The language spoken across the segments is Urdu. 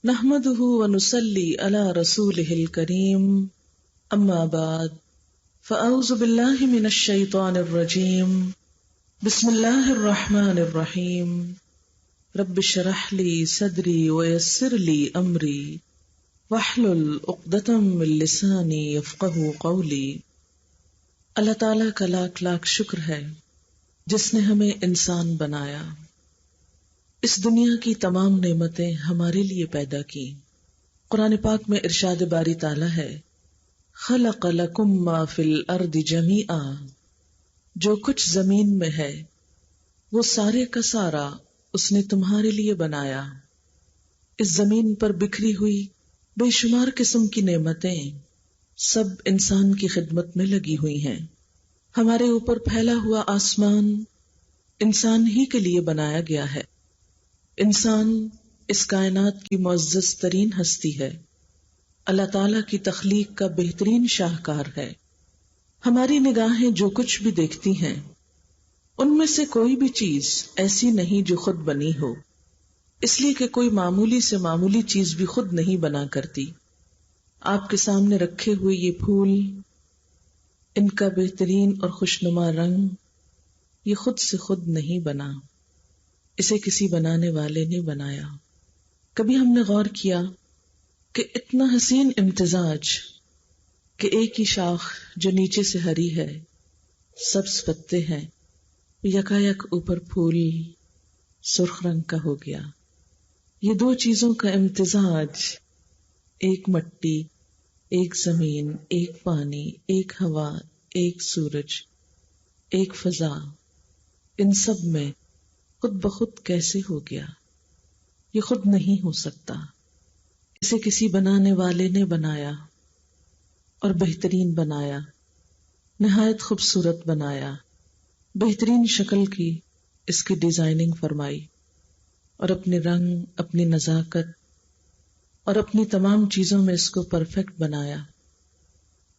نحمده ونصلي على رسوله الكريم اما بعد فاعوذ بالله من الشيطان الرجيم بسم الله الرحمن الرحيم رب اشرح لي صدري ويسر لي امري واحلل عقدة من لساني يفقهوا قولي۔ اللہ تعالیٰ کا لاکھ لاکھ شکر ہے جس نے ہمیں انسان بنایا، اس دنیا کی تمام نعمتیں ہمارے لیے پیدا کی۔ قرآن پاک میں ارشاد باری تعالیٰ ہے، خلق لکم ما فی الارض جمیعا، جو کچھ زمین میں ہے وہ سارے کا سارا اس نے تمہارے لیے بنایا۔ اس زمین پر بکھری ہوئی بے شمار قسم کی نعمتیں سب انسان کی خدمت میں لگی ہوئی ہیں۔ ہمارے اوپر پھیلا ہوا آسمان انسان ہی کے لیے بنایا گیا ہے۔ انسان اس کائنات کی معزز ترین ہستی ہے، اللہ تعالیٰ کی تخلیق کا بہترین شاہکار ہے۔ ہماری نگاہیں جو کچھ بھی دیکھتی ہیں ان میں سے کوئی بھی چیز ایسی نہیں جو خود بنی ہو، اس لیے کہ کوئی معمولی سے معمولی چیز بھی خود نہیں بنا کرتی۔ آپ کے سامنے رکھے ہوئے یہ پھول، ان کا بہترین اور خوشنما رنگ، یہ خود سے خود نہیں بنا، اسے کسی بنانے والے نے بنایا۔ کبھی ہم نے غور کیا کہ اتنا حسین امتزاج کہ ایک ہی شاخ جو نیچے سے ہری ہے، سبز پتے ہیں، یکایک اوپر پھول سرخ رنگ کا ہو گیا۔ یہ دو چیزوں کا امتزاج، ایک مٹی، ایک زمین، ایک پانی، ایک ہوا، ایک سورج، ایک فضا، ان سب میں خود بخود کیسے ہو گیا؟ یہ خود نہیں ہو سکتا، اسے کسی بنانے والے نے بنایا اور بہترین بنایا، نہایت خوبصورت بنایا، بہترین شکل کی اس کی ڈیزائننگ فرمائی اور اپنے رنگ، اپنی نزاکت اور اپنی تمام چیزوں میں اس کو پرفیکٹ بنایا۔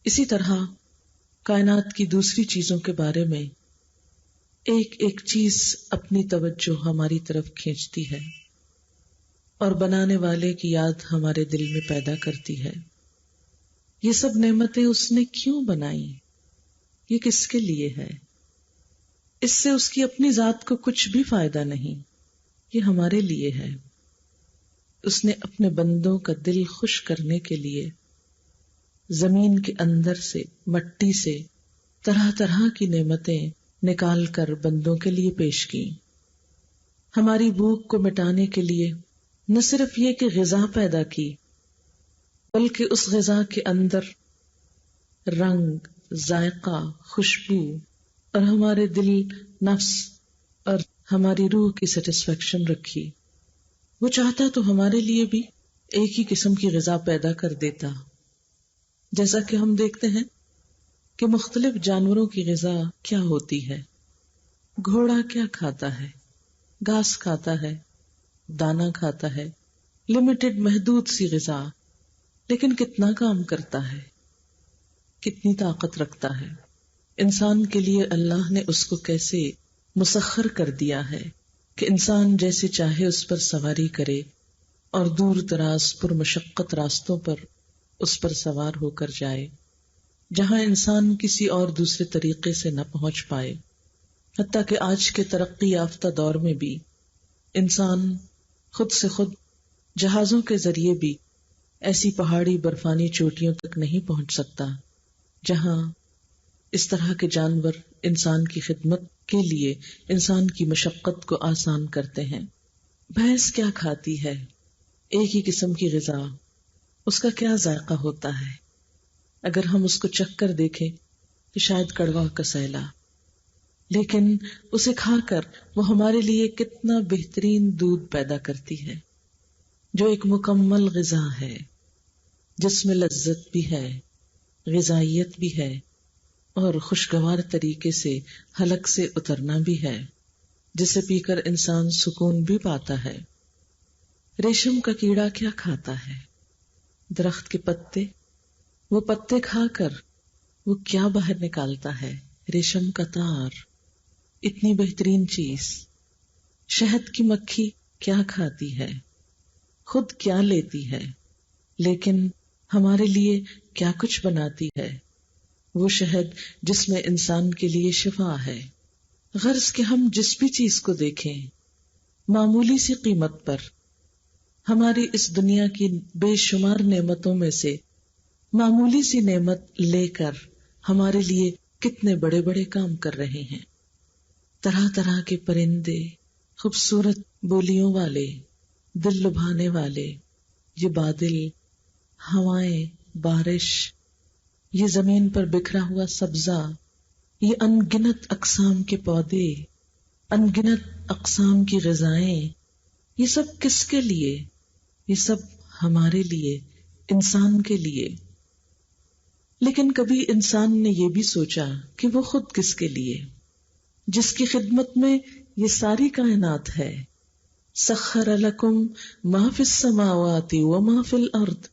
اسی طرح کائنات کی دوسری چیزوں کے بارے میں ایک ایک چیز اپنی توجہ ہماری طرف کھینچتی ہے اور بنانے والے کی یاد ہمارے دل میں پیدا کرتی ہے۔ یہ سب نعمتیں اس نے کیوں بنائی؟ یہ کس کے لیے ہے؟ اس سے اس کی اپنی ذات کو کچھ بھی فائدہ نہیں، یہ ہمارے لیے ہے۔ اس نے اپنے بندوں کا دل خوش کرنے کے لیے زمین کے اندر سے، مٹی سے طرح طرح کی نعمتیں نکال کر بندوں کے لیے پیش کی۔ ہماری بھوک کو مٹانے کے لیے نہ صرف یہ کہ غذا پیدا کی، بلکہ اس غذا کے اندر رنگ، ذائقہ، خوشبو اور ہمارے دل، نفس اور ہماری روح کی سیٹسفیکشن رکھی۔ وہ چاہتا تو ہمارے لیے بھی ایک ہی قسم کی غذا پیدا کر دیتا، جیسا کہ ہم دیکھتے ہیں کہ مختلف جانوروں کی غذا کیا ہوتی ہے۔ گھوڑا کیا کھاتا ہے؟ گھاس کھاتا ہے، دانا کھاتا ہے، لمیٹڈ محدود سی غذا، لیکن کتنا کام کرتا ہے، کتنی طاقت رکھتا ہے۔ انسان کے لیے اللہ نے اس کو کیسے مسخر کر دیا ہے کہ انسان جیسے چاہے اس پر سواری کرے اور دور دراز پر مشقت راستوں پر اس پر سوار ہو کر جائے، جہاں انسان کسی اور دوسرے طریقے سے نہ پہنچ پائے۔ حتیٰ کہ آج کے ترقی یافتہ دور میں بھی انسان خود سے خود جہازوں کے ذریعے بھی ایسی پہاڑی برفانی چوٹیوں تک نہیں پہنچ سکتا جہاں اس طرح کے جانور انسان کی خدمت کے لیے انسان کی مشقت کو آسان کرتے ہیں۔ بھینس کیا کھاتی ہے؟ ایک ہی قسم کی غذا، اس کا کیا ذائقہ ہوتا ہے؟ اگر ہم اس کو چکھ کر دیکھیں تو شاید کڑوا کسیلا، لیکن اسے کھا کر وہ ہمارے لیے کتنا بہترین دودھ پیدا کرتی ہے، جو ایک مکمل غذا ہے، جس میں لذت بھی ہے، غذائیت بھی ہے اور خوشگوار طریقے سے حلق سے اترنا بھی ہے، جسے پی کر انسان سکون بھی پاتا ہے۔ ریشم کا کیڑا کیا کھاتا ہے؟ درخت کے پتے، وہ پتے کھا کر وہ کیا باہر نکالتا ہے؟ ریشم کا تار، اتنی بہترین چیز۔ شہد کی مکھی کیا کھاتی ہے؟ خود کیا لیتی ہے، لیکن ہمارے لیے کیا کچھ بناتی ہے۔ وہ شہد جس میں انسان کے لیے شفا ہے۔ غرض کہ ہم جس بھی چیز کو دیکھیں معمولی سی قیمت پر، ہماری اس دنیا کی بے شمار نعمتوں میں سے معمولی سی نعمت لے کر ہمارے لیے کتنے بڑے بڑے کام کر رہے ہیں۔ طرح طرح کے پرندے، خوبصورت بولیوں والے، دل لبھانے والے، یہ بادل، ہوائیں، بارش، یہ زمین پر بکھرا ہوا سبزہ، یہ ان گنت اقسام کے پودے، ان گنت اقسام کی غذائیں، یہ سب کس کے لیے؟ یہ سب ہمارے لیے، انسان کے لیے۔ لیکن کبھی انسان نے یہ بھی سوچا کہ وہ خود کس کے لیے، جس کی خدمت میں یہ ساری کائنات ہے۔ سخر لکم ما فی السماوات وما فی الارض،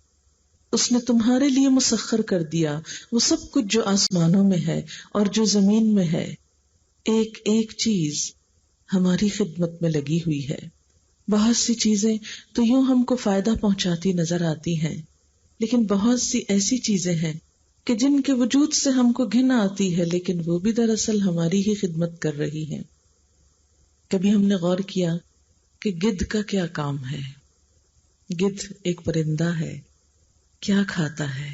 اس نے تمہارے لیے مسخر کر دیا وہ سب کچھ جو آسمانوں میں ہے اور جو زمین میں ہے۔ ایک ایک چیز ہماری خدمت میں لگی ہوئی ہے۔ بہت سی چیزیں تو یوں ہم کو فائدہ پہنچاتی نظر آتی ہیں، لیکن بہت سی ایسی چیزیں ہیں کہ جن کے وجود سے ہم کو گھن آتی ہے، لیکن وہ بھی دراصل ہماری ہی خدمت کر رہی ہیں۔ کبھی ہم نے غور کیا کہ گدھ کا کیا کام ہے؟ گدھ ایک پرندہ ہے، کیا کھاتا ہے؟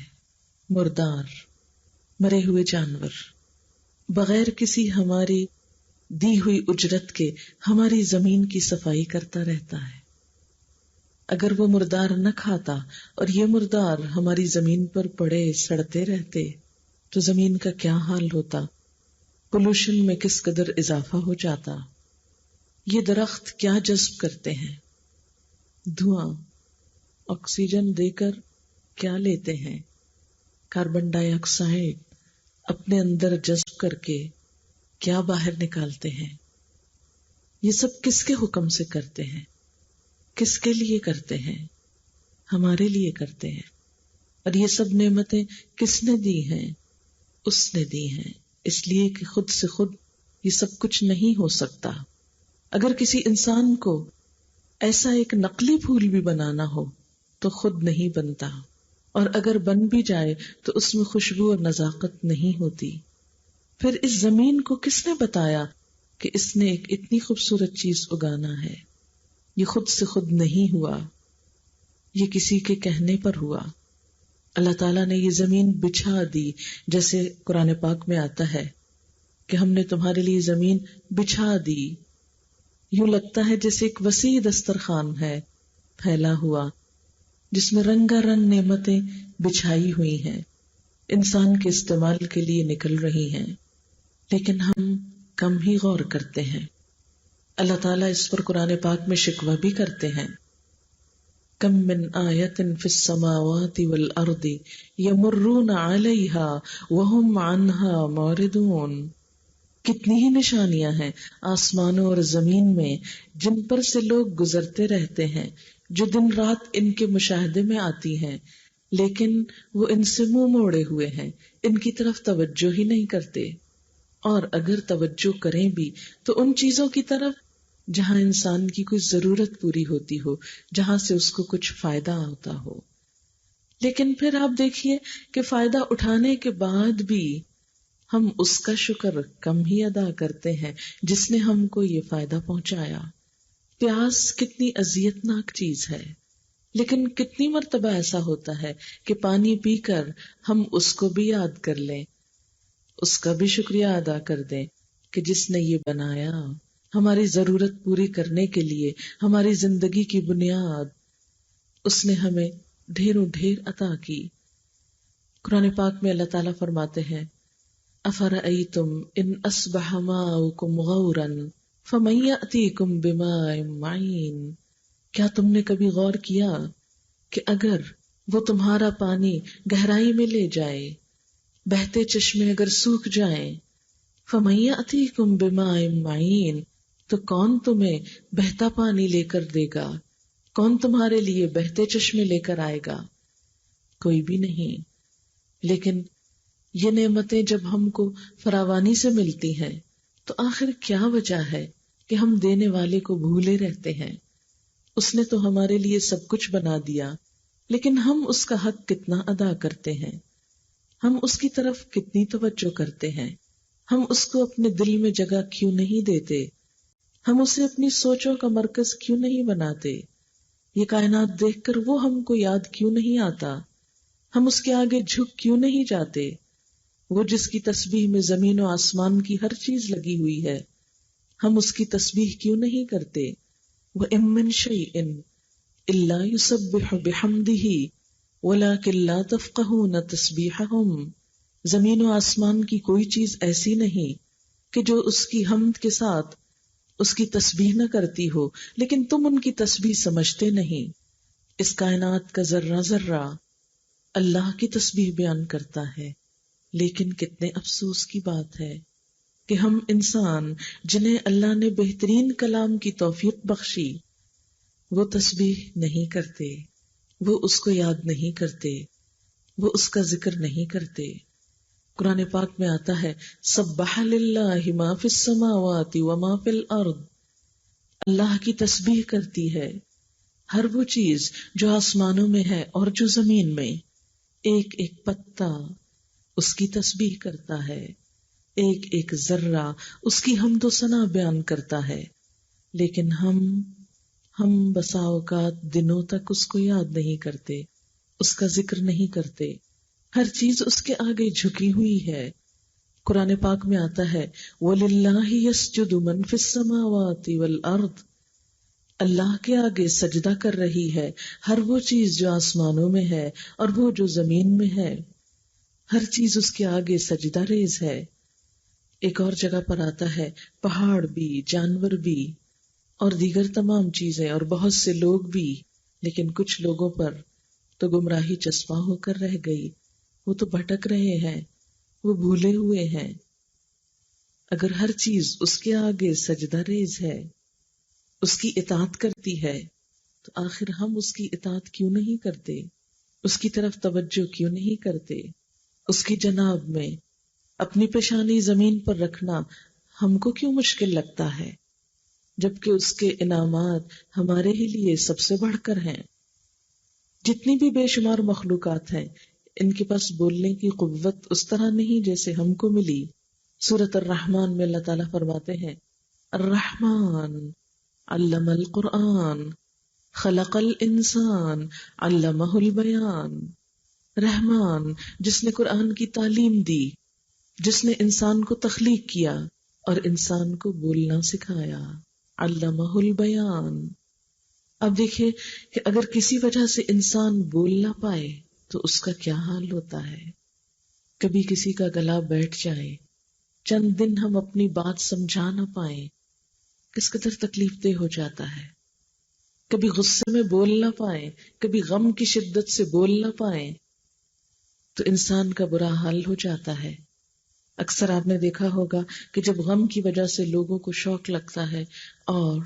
مردار، مرے ہوئے جانور، بغیر کسی ہماری دی ہوئی اجرت کے ہماری زمین کی صفائی کرتا رہتا ہے۔ اگر وہ مردار نہ کھاتا اور یہ مردار ہماری زمین پر پڑے سڑتے رہتے تو زمین کا کیا حال ہوتا، پولوشن میں کس قدر اضافہ ہو جاتا۔ یہ درخت کیا جذب کرتے ہیں؟ دھواں، آکسیجن دے کر کیا لیتے ہیں؟ کاربن ڈائی آکسائڈ اپنے اندر جذب کر کے کیا باہر نکالتے ہیں؟ یہ سب کس کے حکم سے کرتے ہیں؟ کس کے لیے کرتے ہیں؟ ہمارے لیے کرتے ہیں۔ اور یہ سب نعمتیں کس نے دی ہیں؟ اس نے دی ہیں، اس لیے کہ خود سے خود یہ سب کچھ نہیں ہو سکتا۔ اگر کسی انسان کو ایسا ایک نقلی پھول بھی بنانا ہو تو خود نہیں بنتا، اور اگر بن بھی جائے تو اس میں خوشبو اور نزاکت نہیں ہوتی۔ پھر اس زمین کو کس نے بتایا کہ اس نے ایک اتنی خوبصورت چیز اگانا ہے؟ یہ خود سے خود نہیں ہوا، یہ کسی کے کہنے پر ہوا۔ اللہ تعالیٰ نے یہ زمین بچھا دی، جیسے قرآن پاک میں آتا ہے کہ ہم نے تمہارے لیے زمین بچھا دی۔ یوں لگتا ہے جیسے ایک وسیع دسترخوان ہے پھیلا ہوا، جس میں رنگا رنگ نعمتیں بچھائی ہوئی ہیں، انسان کے استعمال کے لیے نکل رہی ہیں، لیکن ہم کم ہی غور کرتے ہیں۔ اللہ تعالیٰ اس پر قرآن پاک میں شکوہ بھی کرتے ہیں، کم من آیت فی السماوات والارض یمرون علیہا وہم عنہا معرضون، کتنی ہی نشانیاں ہیں آسمانوں اور زمین میں جن پر سے لوگ گزرتے رہتے ہیں، جو دن رات ان کے مشاہدے میں آتی ہیں، لیکن وہ ان سے منہ موڑے ہوئے ہیں، ان کی طرف توجہ ہی نہیں کرتے، اور اگر توجہ کریں بھی تو ان چیزوں کی طرف جہاں انسان کی کوئی ضرورت پوری ہوتی ہو، جہاں سے اس کو کچھ فائدہ ہوتا ہو۔ لیکن پھر آپ دیکھیے کہ فائدہ اٹھانے کے بعد بھی ہم اس کا شکر کم ہی ادا کرتے ہیں جس نے ہم کو یہ فائدہ پہنچایا۔ پیاس کتنی اذیت ناک چیز ہے، لیکن کتنی مرتبہ ایسا ہوتا ہے کہ پانی پی کر ہم اس کو بھی یاد کر لیں، اس کا بھی شکریہ ادا کر دیں کہ جس نے یہ بنایا ہماری ضرورت پوری کرنے کے لیے، ہماری زندگی کی بنیاد، اس نے ہمیں ڈھیروں ڈھیر عطا کی۔ قرآن پاک میں اللہ تعالیٰ فرماتے ہیں افرأیتم ان اصبح ماؤکم غورا فمن یأتیکم بماء معین، کیا تم نے کبھی غور کیا کہ اگر وہ تمہارا پانی گہرائی میں لے جائے، بہتے چشمے اگر سوکھ جائیں، فمن یأتیکم بماء معین، تو کون تمہیں بہتا پانی لے کر دے گا؟ کون تمہارے لیے بہتے چشمے لے کر آئے گا؟ کوئی بھی نہیں۔ لیکن یہ نعمتیں جب ہم کو فراوانی سے ملتی ہیں تو آخر کیا وجہ ہے کہ ہم دینے والے کو بھولے رہتے ہیں؟ اس نے تو ہمارے لیے سب کچھ بنا دیا، لیکن ہم اس کا حق کتنا ادا کرتے ہیں، ہم اس کی طرف کتنی توجہ کرتے ہیں، ہم اس کو اپنے دل میں جگہ کیوں نہیں دیتے، ہم اسے اپنی سوچوں کا مرکز کیوں نہیں بناتے، یہ کائنات دیکھ کر وہ ہم کو یاد کیوں نہیں آتا، ہم اس کے آگے جھک کیوں نہیں جاتے، وہ جس کی تسبیح میں زمین و آسمان کی ہر چیز لگی ہوئی ہے، ہم اس کی تسبیح کیوں نہیں کرتے۔ وَإِن مِّن شَيْءٍ إِلَّا يُسَبِّحُ بِحَمْدِهِ وَلَٰكِن لَّا تَفْقَهُونَ تَسْبِيحَهُمْ، زمین و آسمان کی کوئی چیز ایسی نہیں کہ جو اس کی حمد کے ساتھ اس کی تسبیح نہ کرتی ہو، لیکن تم ان کی تسبیح سمجھتے نہیں۔ اس کائنات کا ذرہ ذرہ اللہ کی تسبیح بیان کرتا ہے، لیکن کتنے افسوس کی بات ہے کہ ہم انسان جنہیں اللہ نے بہترین کلام کی توفیق بخشی، وہ تسبیح نہیں کرتے، وہ اس کو یاد نہیں کرتے، وہ اس کا ذکر نہیں کرتے۔ قرآن پاک میں آتا ہے سبح للہ ما فی السماوات وما فی الارض، اللہ کی تسبیح کرتی ہے ہر وہ چیز جو آسمانوں میں ہے اور جو زمین میں، ایک ایک پتا اس کی تسبیح کرتا ہے، ایک ایک ذرہ اس کی حمد و ثنا بیان کرتا ہے، لیکن ہم بسا اوقات دنوں تک اس کو یاد نہیں کرتے، اس کا ذکر نہیں کرتے، ہر چیز اس کے آگے جھکی ہوئی ہے۔ قرآن پاک میں آتا ہے وَلِلَّهِ يَسْجُدُ مَن فِي السَّمَاوَاتِ وَالْأَرْضِ، اللہ کے آگے سجدہ کر رہی ہے ہر وہ چیز جو آسمانوں میں ہے اور وہ جو زمین میں ہے، ہر چیز اس کے آگے سجدہ ریز ہے۔ ایک اور جگہ پر آتا ہے پہاڑ بھی، جانور بھی اور دیگر تمام چیزیں اور بہت سے لوگ بھی، لیکن کچھ لوگوں پر تو گمراہی چسپاں ہو کر رہ گئی، وہ تو بھٹک رہے ہیں، وہ بھولے ہوئے ہیں۔ اگر ہر چیز اس کے آگے سجدہ ریز ہے، اس کی اطاعت کرتی ہے، تو آخر ہم اس کی اطاعت کیوں نہیں کرتے، اس کی طرف توجہ کیوں نہیں کرتے؟ اس کی جناب میں اپنی پیشانی زمین پر رکھنا ہم کو کیوں مشکل لگتا ہے، جبکہ اس کے انعامات ہمارے ہی لیے سب سے بڑھ کر ہیں۔ جتنی بھی بے شمار مخلوقات ہیں، ان کے پاس بولنے کی قوت اس طرح نہیں جیسے ہم کو ملی۔ سورۃ الرحمن میں اللہ تعالیٰ فرماتے ہیں الرحمن علم القرآن خلق الانسان علمہ البیان، رحمان جس نے قرآن کی تعلیم دی، جس نے انسان کو تخلیق کیا اور انسان کو بولنا سکھایا، علمہ البیان۔ اب دیکھیں کہ اگر کسی وجہ سے انسان بول نہ پائے تو اس کا کیا حال ہوتا ہے۔ کبھی کسی کا گلا بیٹھ جائے، چند دن ہم اپنی بات سمجھا نہ پائیں، کس قدر تکلیف دہ ہو جاتا ہے۔ کبھی غصے میں بول نہ پائیں، کبھی غم کی شدت سے بول نہ پائیں تو انسان کا برا حال ہو جاتا ہے۔ اکثر آپ نے دیکھا ہوگا کہ جب غم کی وجہ سے لوگوں کو شوق لگتا ہے اور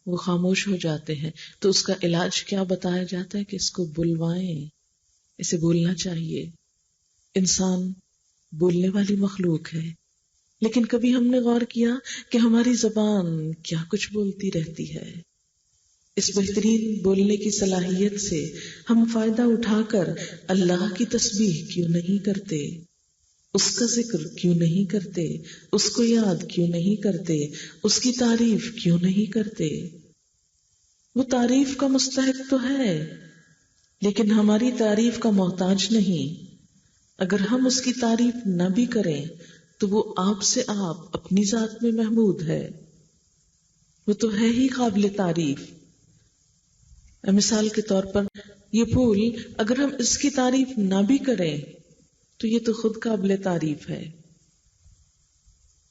وہ خاموش ہو جاتے ہیں تو اس کا علاج کیا بتایا جاتا ہے کہ اس کو بلوائیں، اسے بولنا چاہیے۔ انسان بولنے والی مخلوق ہے، لیکن کبھی ہم نے غور کیا کہ ہماری زبان کیا کچھ بولتی رہتی ہے۔ اس بہترین بولنے کی صلاحیت سے ہم فائدہ اٹھا کر اللہ کی تسبیح کیوں نہیں کرتے، اس کا ذکر کیوں نہیں کرتے، اس کو یاد کیوں نہیں کرتے، اس کی تعریف کیوں نہیں کرتے؟ وہ تعریف کا مستحق تو ہے، لیکن ہماری تعریف کا محتاج نہیں۔ اگر ہم اس کی تعریف نہ بھی کریں تو وہ آپ سے آپ اپنی ذات میں محمود ہے، وہ تو ہے ہی قابل تعریف۔ مثال کے طور پر یہ پھول اگر ہم اس کی تعریف نہ بھی کریں تو یہ تو خود قابل تعریف ہے،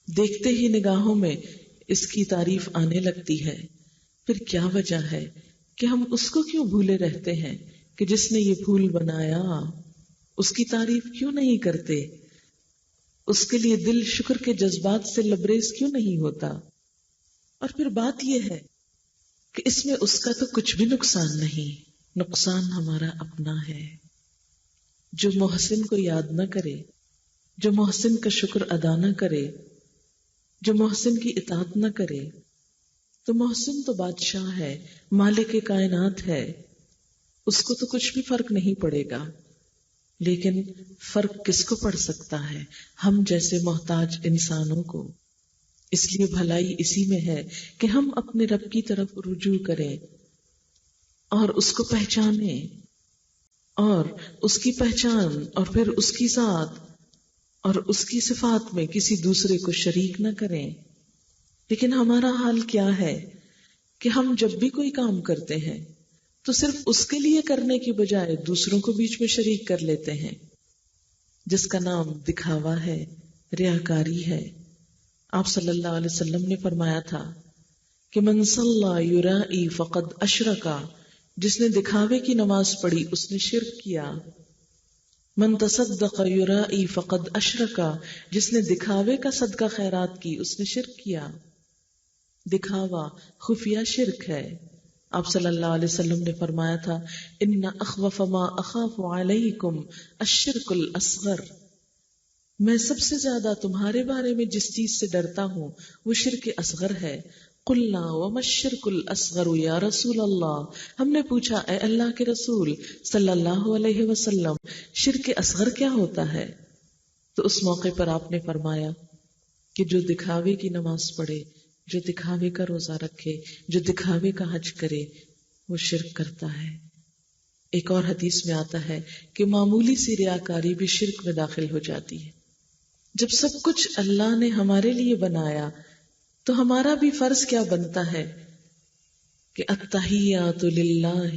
دیکھتے ہی نگاہوں میں اس کی تعریف آنے لگتی ہے۔ پھر کیا وجہ ہے کہ ہم اس کو کیوں بھولے رہتے ہیں کہ جس نے یہ پھول بنایا، اس کی تعریف کیوں نہیں کرتے؟ اس کے لیے دل شکر کے جذبات سے لبریز کیوں نہیں ہوتا؟ اور پھر بات یہ ہے کہ اس میں اس کا تو کچھ بھی نقصان نہیں، نقصان ہمارا اپنا ہے۔ جو محسن کو یاد نہ کرے، جو محسن کا شکر ادا نہ کرے، جو محسن کی اطاعت نہ کرے، تو محسن تو بادشاہ ہے، مالک کائنات ہے، اس کو تو کچھ بھی فرق نہیں پڑے گا، لیکن فرق کس کو پڑ سکتا ہے؟ ہم جیسے محتاج انسانوں کو۔ اس لیے بھلائی اسی میں ہے کہ ہم اپنے رب کی طرف رجوع کریں اور اس کو پہچانیں، اور اس کی پہچان اور پھر اس کی ذات اور اس کی صفات میں کسی دوسرے کو شریک نہ کریں۔ لیکن ہمارا حال کیا ہے کہ ہم جب بھی کوئی کام کرتے ہیں تو صرف اس کے لیے کرنے کی بجائے دوسروں کو بیچ میں شریک کر لیتے ہیں، جس کا نام دکھاوا ہے، ریاکاری ہے۔ آپ صلی اللہ علیہ وسلم نے فرمایا تھا کہ من صلی یرائی فقد اشرکا، جس نے دکھاوے کی نماز پڑھی اس نے شرک کیا۔ من تصدق یرائی فقد اشرکا، جس نے دکھاوے کا صدقہ خیرات کی اس نے شرک کیا۔ دکھاوا خفیہ شرک ہے۔ آپ صلی اللہ علیہ وسلم نے فرمایا تھا ان اخوف ما اخاف علیکم الشرک الاصغر، میں سب سے زیادہ تمہارے بارے میں جس چیز سے ڈرتا ہوں وہ شرک اصغر ہے۔ قلنا وما الشرک الاصغر یا رسول اللہ، ہم نے پوچھا اے اللہ کے رسول صلی اللہ علیہ وسلم شرک اصغر کیا ہوتا ہے؟ تو اس موقع پر آپ نے فرمایا کہ جو دکھاوے کی نماز پڑھے، جو دکھاوے کا روزہ رکھے، جو دکھاوے کا حج کرے، وہ شرک کرتا ہے۔ ایک اور حدیث میں آتا ہے کہ معمولی سی ریاکاری بھی شرک میں داخل ہو جاتی ہے۔ جب سب کچھ اللہ نے ہمارے لیے بنایا تو ہمارا بھی فرض کیا بنتا ہے کہ التحیات للہ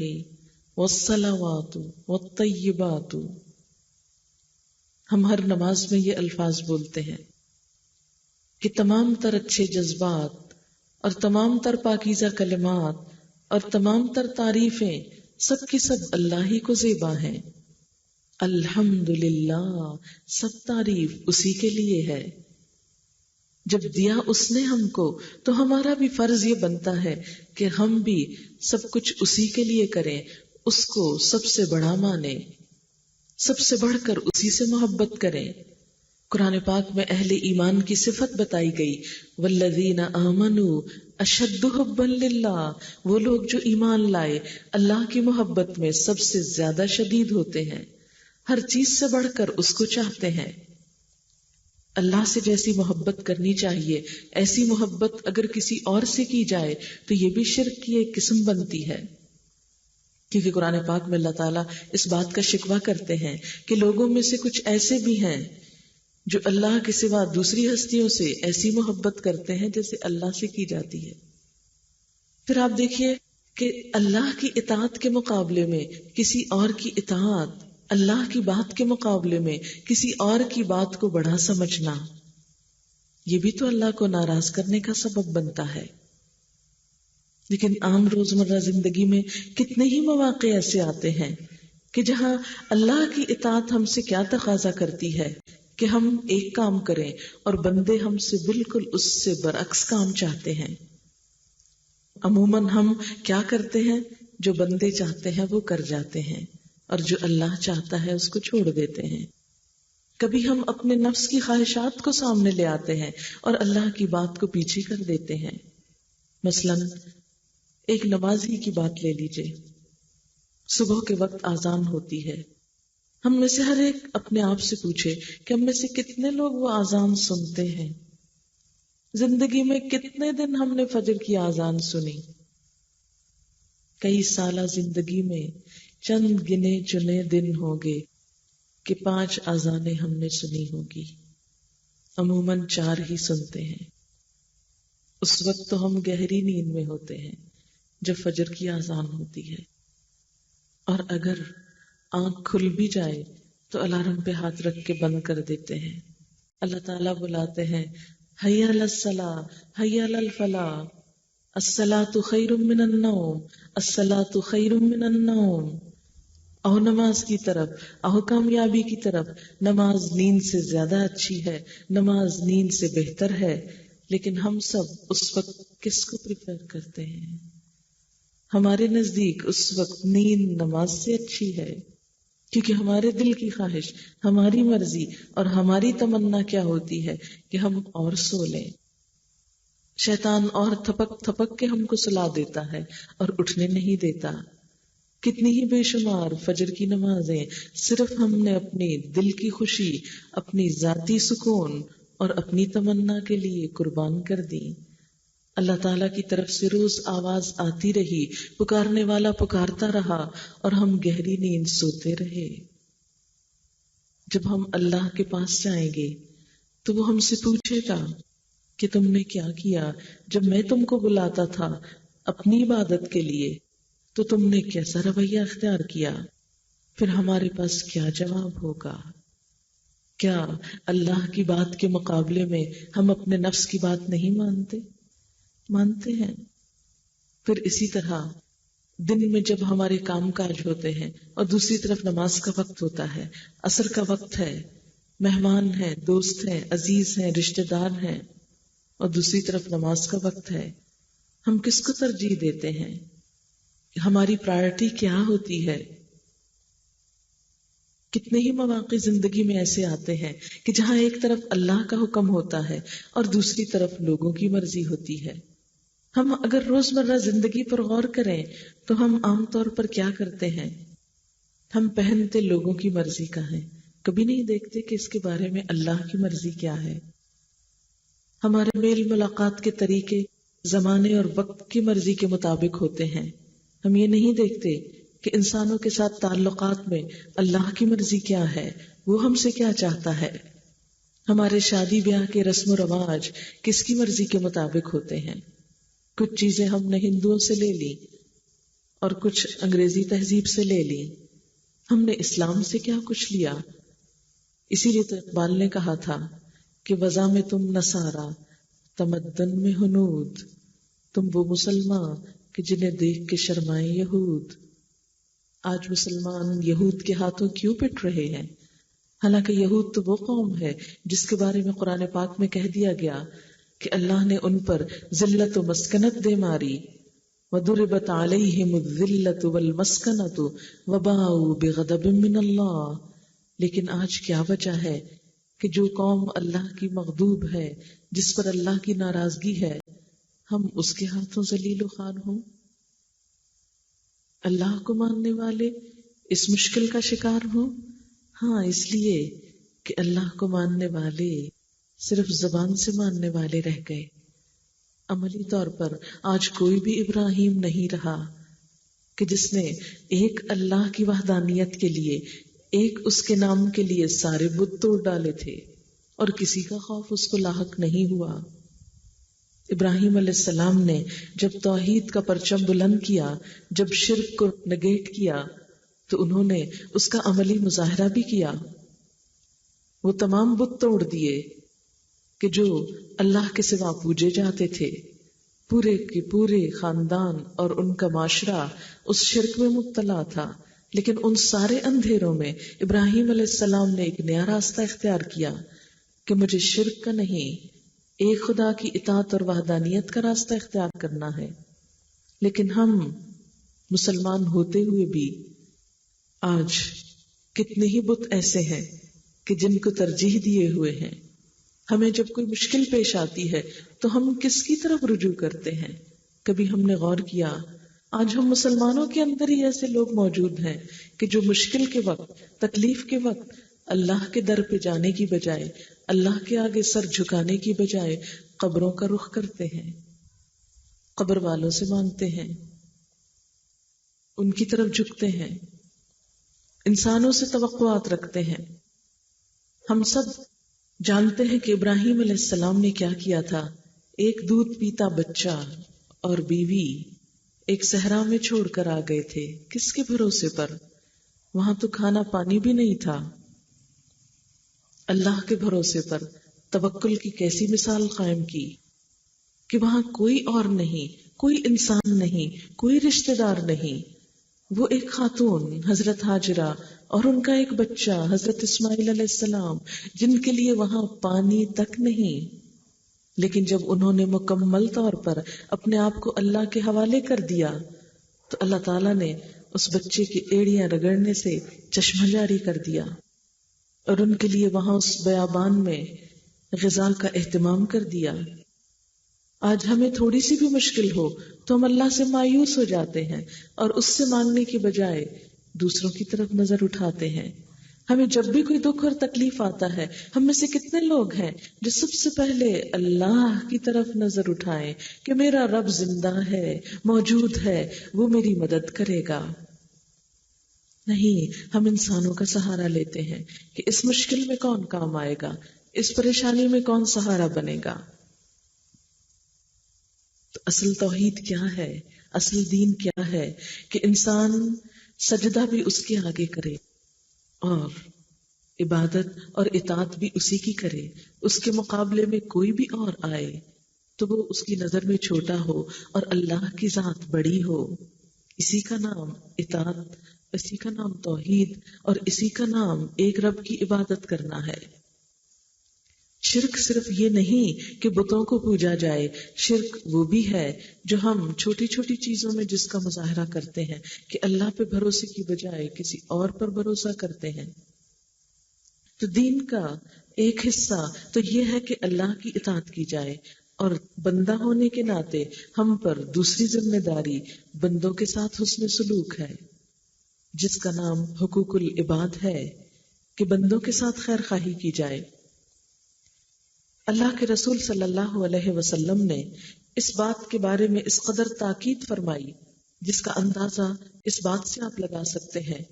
والصلوات والطیبات، ہم ہر نماز میں یہ الفاظ بولتے ہیں کہ تمام تر اچھے جذبات اور تمام تر پاکیزہ کلمات اور تمام تر تعریفیں سب کی سب اللہ ہی کو زیبا ہیں۔ الحمدللہ، سب تعریف اسی کے لیے ہے۔ جب دیا اس نے ہم کو تو ہمارا بھی فرض یہ بنتا ہے کہ ہم بھی سب کچھ اسی کے لیے کریں، اس کو سب سے بڑا مانیں، سب سے بڑھ کر اسی سے محبت کریں۔ قرآن پاک میں اہل ایمان کی صفت بتائی گئی، والذین آمنوا اشد حبا للہ، وہ لوگ جو ایمان لائے اللہ کی محبت میں سب سے زیادہ شدید ہوتے ہیں، ہر چیز سے بڑھ کر اس کو چاہتے ہیں۔ اللہ سے جیسی محبت کرنی چاہیے ایسی محبت اگر کسی اور سے کی جائے تو یہ بھی شرک کی ایک قسم بنتی ہے، کیونکہ قرآن پاک میں اللہ تعالیٰ اس بات کا شکوہ کرتے ہیں کہ لوگوں میں سے کچھ ایسے بھی ہیں جو اللہ کے سوا دوسری ہستیوں سے ایسی محبت کرتے ہیں جیسے اللہ سے کی جاتی ہے۔ پھر آپ دیکھیے کہ اللہ کی اطاعت کے مقابلے میں کسی اور کی اطاعت، اللہ کی بات کے مقابلے میں کسی اور کی بات کو بڑا سمجھنا، یہ بھی تو اللہ کو ناراض کرنے کا سبب بنتا ہے۔ لیکن عام روزمرہ زندگی میں کتنے ہی مواقع ایسے آتے ہیں کہ جہاں اللہ کی اطاعت ہم سے کیا تقاضا کرتی ہے کہ ہم ایک کام کریں اور بندے ہم سے بالکل اس سے برعکس کام چاہتے ہیں۔ عموماً ہم کیا کرتے ہیں؟ جو بندے چاہتے ہیں وہ کر جاتے ہیں، اور جو اللہ چاہتا ہے اس کو چھوڑ دیتے ہیں۔ کبھی ہم اپنے نفس کی خواہشات کو سامنے لے آتے ہیں اور اللہ کی بات کو پیچھے کر دیتے ہیں۔ مثلاً ایک نمازی کی بات لے لیجئے، صبح کے وقت اذان ہوتی ہے، ہم میں سے ہر ایک اپنے آپ سے پوچھے کہ ہم میں سے کتنے لوگ وہ اذان سنتے ہیں؟ زندگی میں کتنے دن ہم نے فجر کی اذان سنی؟ کئی سالہ زندگی میں چند گنے چنے دن ہوں گے کہ 5 اذانیں ہم نے سنی ہوگی، عموماً 4 ہی سنتے ہیں۔ اس وقت تو ہم گہری نیند میں ہوتے ہیں جب فجر کی اذان ہوتی ہے، اور اگر آنکھ کھل بھی جائے تو الارم پہ ہاتھ رکھ کے بند کر دیتے ہیں۔ اللہ تعالیٰ بلاتے ہیں حی علی الصلاۃ، حی علی الفلاح، الصلاۃ خیر من النوم، الصلاۃ خیر من النوم، آؤ نماز کی طرف، آؤ کامیابی کی طرف۔ نماز نیند سے زیادہ اچھی ہے، نماز نیند سے بہتر ہے، لیکن ہم سب اس وقت کس کو پریفر کرتے ہیں؟ ہمارے نزدیک اس وقت نیند نماز سے اچھی ہے، کیونکہ ہمارے دل کی خواہش، ہماری مرضی اور ہماری تمنا کیا ہوتی ہے کہ ہم اور سو لیں۔ شیطان اور تھپک تھپک کے ہم کو سلا دیتا ہے اور اٹھنے نہیں دیتا. کتنی ہی بے شمار فجر کی نمازیں صرف ہم نے اپنی دل کی خوشی، اپنی ذاتی سکون اور اپنی تمنا کے لیے قربان کر دی. اللہ تعالیٰ کی طرف سے روز آواز آتی رہی، پکارنے والا پکارتا رہا اور ہم گہری نیند سوتے رہے. جب ہم اللہ کے پاس جائیں گے تو وہ ہم سے پوچھے گا کہ تم نے کیا کیا جب میں تم کو بلاتا تھا اپنی عبادت کے لیے، تو تم نے کیسا رویہ اختیار کیا؟ پھر ہمارے پاس کیا جواب ہوگا؟ کیا اللہ کی بات کے مقابلے میں ہم اپنے نفس کی بات نہیں مانتے ہیں؟ پھر اسی طرح دن میں جب ہمارے کام کاج ہوتے ہیں اور دوسری طرف نماز کا وقت ہوتا ہے، عصر کا وقت ہے، مہمان ہیں، دوست ہیں، عزیز ہیں، رشتہ دار ہیں، اور دوسری طرف نماز کا وقت ہے، ہم کس کو ترجیح دیتے ہیں؟ ہماری پرائرٹی کیا ہوتی ہے؟ کتنے ہی مواقع زندگی میں ایسے آتے ہیں کہ جہاں ایک طرف اللہ کا حکم ہوتا ہے اور دوسری طرف لوگوں کی مرضی ہوتی ہے. ہم اگر روزمرہ زندگی پر غور کریں تو ہم عام طور پر کیا کرتے ہیں؟ ہم پہنتے لوگوں کی مرضی کا ہیں، کبھی نہیں دیکھتے کہ اس کے بارے میں اللہ کی مرضی کیا ہے. ہمارے میل ملاقات کے طریقے زمانے اور وقت کی مرضی کے مطابق ہوتے ہیں. ہم یہ نہیں دیکھتے کہ انسانوں کے ساتھ تعلقات میں اللہ کی مرضی کیا ہے، وہ ہم سے کیا چاہتا ہے. ہمارے شادی بیاہ کے رسم و رواج کس کی مرضی کے مطابق ہوتے ہیں. کچھ چیزیں ہم نے ہندوؤں سے لے لی اور کچھ انگریزی تہذیب سے لے لی. ہم نے اسلام سے کیا کچھ لیا. اسی لیے تو اقبال نے کہا تھا کہ وضع میں تم نصارا، تمدن میں ہنود، تم وہ مسلمان کہ جنہیں دیکھ کے شرمائے یہود. آج مسلمان یہود کے ہاتھوں کیوں پٹ رہے ہیں؟ حالانکہ یہود تو وہ قوم ہے جس کے بارے میں قرآن پاک میں کہہ دیا گیا کہ اللہ نے ان پر ذلت و مسکنت دے ماری. وَضُرِبَتْ عَلَيْهِمُ الذِّلَّةُ وَالْمَسْكَنَةُ وَبَاءُوا بِغَضَبٍ مِّنَ اللَّهِ. لیکن آج کیا وجہ ہے کہ جو قوم اللہ کی مغضوب ہے، جس پر اللہ کی ناراضگی ہے، ہم اس کے ہاتھوں ذلیل و خوار ہوں؟ اللہ کو ماننے والے اس مشکل کا شکار ہوں؟ ہاں، اس لیے کہ اللہ کو ماننے والے صرف زبان سے ماننے والے رہ گئے. عملی طور پر آج کوئی بھی ابراہیم نہیں رہا کہ جس نے ایک اللہ کی وحدانیت کے لیے، ایک اس کے نام کے لیے سارے بت توڑ ڈالے تھے اور کسی کا خوف اس کو لاحق نہیں ہوا. ابراہیم علیہ السلام نے جب توحید کا پرچم بلند کیا، جب شرک کو نگیٹ کیا، تو انہوں نے اس کا عملی مظاہرہ بھی کیا. وہ تمام بت توڑ دیے کہ جو اللہ کے سوا پوجے جاتے تھے. پورے کے پورے خاندان اور ان کا معاشرہ اس شرک میں مبتلا تھا، لیکن ان سارے اندھیروں میں ابراہیم علیہ السلام نے ایک نیا راستہ اختیار کیا کہ مجھے شرک کا نہیں، ایک خدا کی اطاعت اور وحدانیت کا راستہ اختیار کرنا ہے. لیکن ہم مسلمان ہوتے ہوئے بھی آج کتنے ہی بت ایسے ہیں کہ جن کو ترجیح دیے ہوئے ہیں. ہمیں جب کوئی مشکل پیش آتی ہے تو ہم کس کی طرف رجوع کرتے ہیں؟ کبھی ہم نے غور کیا آج ہم مسلمانوں کے اندر ہی ایسے لوگ موجود ہیں کہ جو مشکل کے وقت، تکلیف کے وقت اللہ کے در پہ جانے کی بجائے، اللہ کے آگے سر جھکانے کی بجائے قبروں کا رخ کرتے ہیں، قبر والوں سے مانگتے ہیں، ان کی طرف جھکتے ہیں، انسانوں سے توقعات رکھتے ہیں. ہم سب جانتے ہیں کہ ابراہیم علیہ السلام نے کیا کیا تھا. ایک دودھ پیتا بچہ اور بیوی ایک صحرا میں چھوڑ کر آ گئے تھے. کس کے بھروسے پر؟ وہاں تو کھانا پانی بھی نہیں تھا. اللہ کے بھروسے پر توکل کی کیسی مثال قائم کی کہ وہاں کوئی اور نہیں، کوئی انسان نہیں، کوئی رشتہ دار نہیں. وہ ایک خاتون حضرت ہاجرہ اور ان کا ایک بچہ حضرت اسماعیل علیہ السلام، جن کے لیے وہاں پانی تک نہیں. لیکن جب انہوں نے مکمل طور پر اپنے آپ کو اللہ کے حوالے کر دیا تو اللہ تعالیٰ نے اس بچے کی ایڑیاں رگڑنے سے چشمہ جاری کر دیا اور ان کے لیے وہاں اس بیابان میں غذا کا اہتمام کر دیا. آج ہمیں تھوڑی سی بھی مشکل ہو تو ہم اللہ سے مایوس ہو جاتے ہیں اور اس سے مانگنے کی بجائے دوسروں کی طرف نظر اٹھاتے ہیں. ہمیں جب بھی کوئی دکھ اور تکلیف آتا ہے، ہم میں سے کتنے لوگ ہیں جو سب سے پہلے اللہ کی طرف نظر اٹھائیں کہ میرا رب زندہ ہے، موجود ہے، وہ میری مدد کرے گا. نہیں، ہم انسانوں کا سہارا لیتے ہیں کہ اس مشکل میں کون کام آئے گا، اس پریشانی میں کون سہارا بنے گا. تو اصل توحید کیا ہے، اصل دین کیا ہے کہ انسان سجدہ بھی اس کے آگے کرے اور عبادت اور اطاعت بھی اسی کی کرے. اس کے مقابلے میں کوئی بھی اور آئے تو وہ اس کی نظر میں چھوٹا ہو اور اللہ کی ذات بڑی ہو. اسی کا نام اطاعت، اسی کا نام توحید اور اسی کا نام ایک رب کی عبادت کرنا ہے. شرک صرف یہ نہیں کہ بتوں کو پوجا جائے، شرک وہ بھی ہے جو ہم چھوٹی چھوٹی چیزوں میں جس کا مظاہرہ کرتے ہیں کہ اللہ پہ بھروسے کی بجائے کسی اور پر بھروسہ کرتے ہیں. تو دین کا ایک حصہ تو یہ ہے کہ اللہ کی اطاعت کی جائے، اور بندہ ہونے کے ناطے ہم پر دوسری ذمہ داری بندوں کے ساتھ حسن سلوک ہے، جس کا نام حقوق العباد ہے کہ بندوں کے ساتھ خیر خواہی کی جائے. اللہ کے رسول صلی اللہ علیہ وسلم نے اس بات کے بارے میں اس قدر تاکید فرمائی جس کا اندازہ اس بات سے آپ لگا سکتے ہیں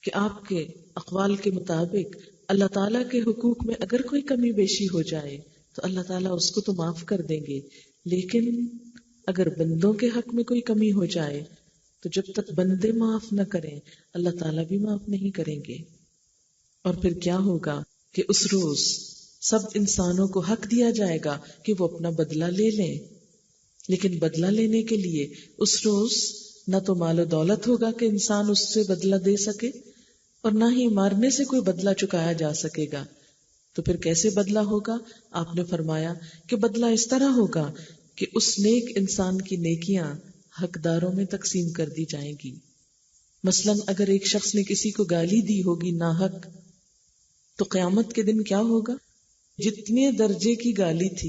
کہ آپ کے اقوال کے مطابق اللہ تعالیٰ کے حقوق میں اگر کوئی کمی بیشی ہو جائے تو اللہ تعالیٰ اس کو تو معاف کر دیں گے، لیکن اگر بندوں کے حق میں کوئی کمی ہو جائے تو جب تک بندے معاف نہ کریں اللہ تعالیٰ بھی معاف نہیں کریں گے. اور پھر کیا ہوگا کہ اس روز سب انسانوں کو حق دیا جائے گا کہ وہ اپنا بدلہ لے لیں، لیکن بدلہ لینے کے لیے اس روز نہ تو مال و دولت ہوگا کہ انسان اس سے بدلہ دے سکے اور نہ ہی مارنے سے کوئی بدلہ چکایا جا سکے گا. تو پھر کیسے بدلہ ہوگا؟ آپ نے فرمایا کہ بدلہ اس طرح ہوگا کہ اس نیک انسان کی نیکیاں حقداروں میں تقسیم کر دی جائیں گی. مثلا اگر ایک شخص نے کسی کو گالی دی ہوگی ناحق، تو قیامت کے دن کیا ہوگا؟ جتنے درجے کی گالی تھی،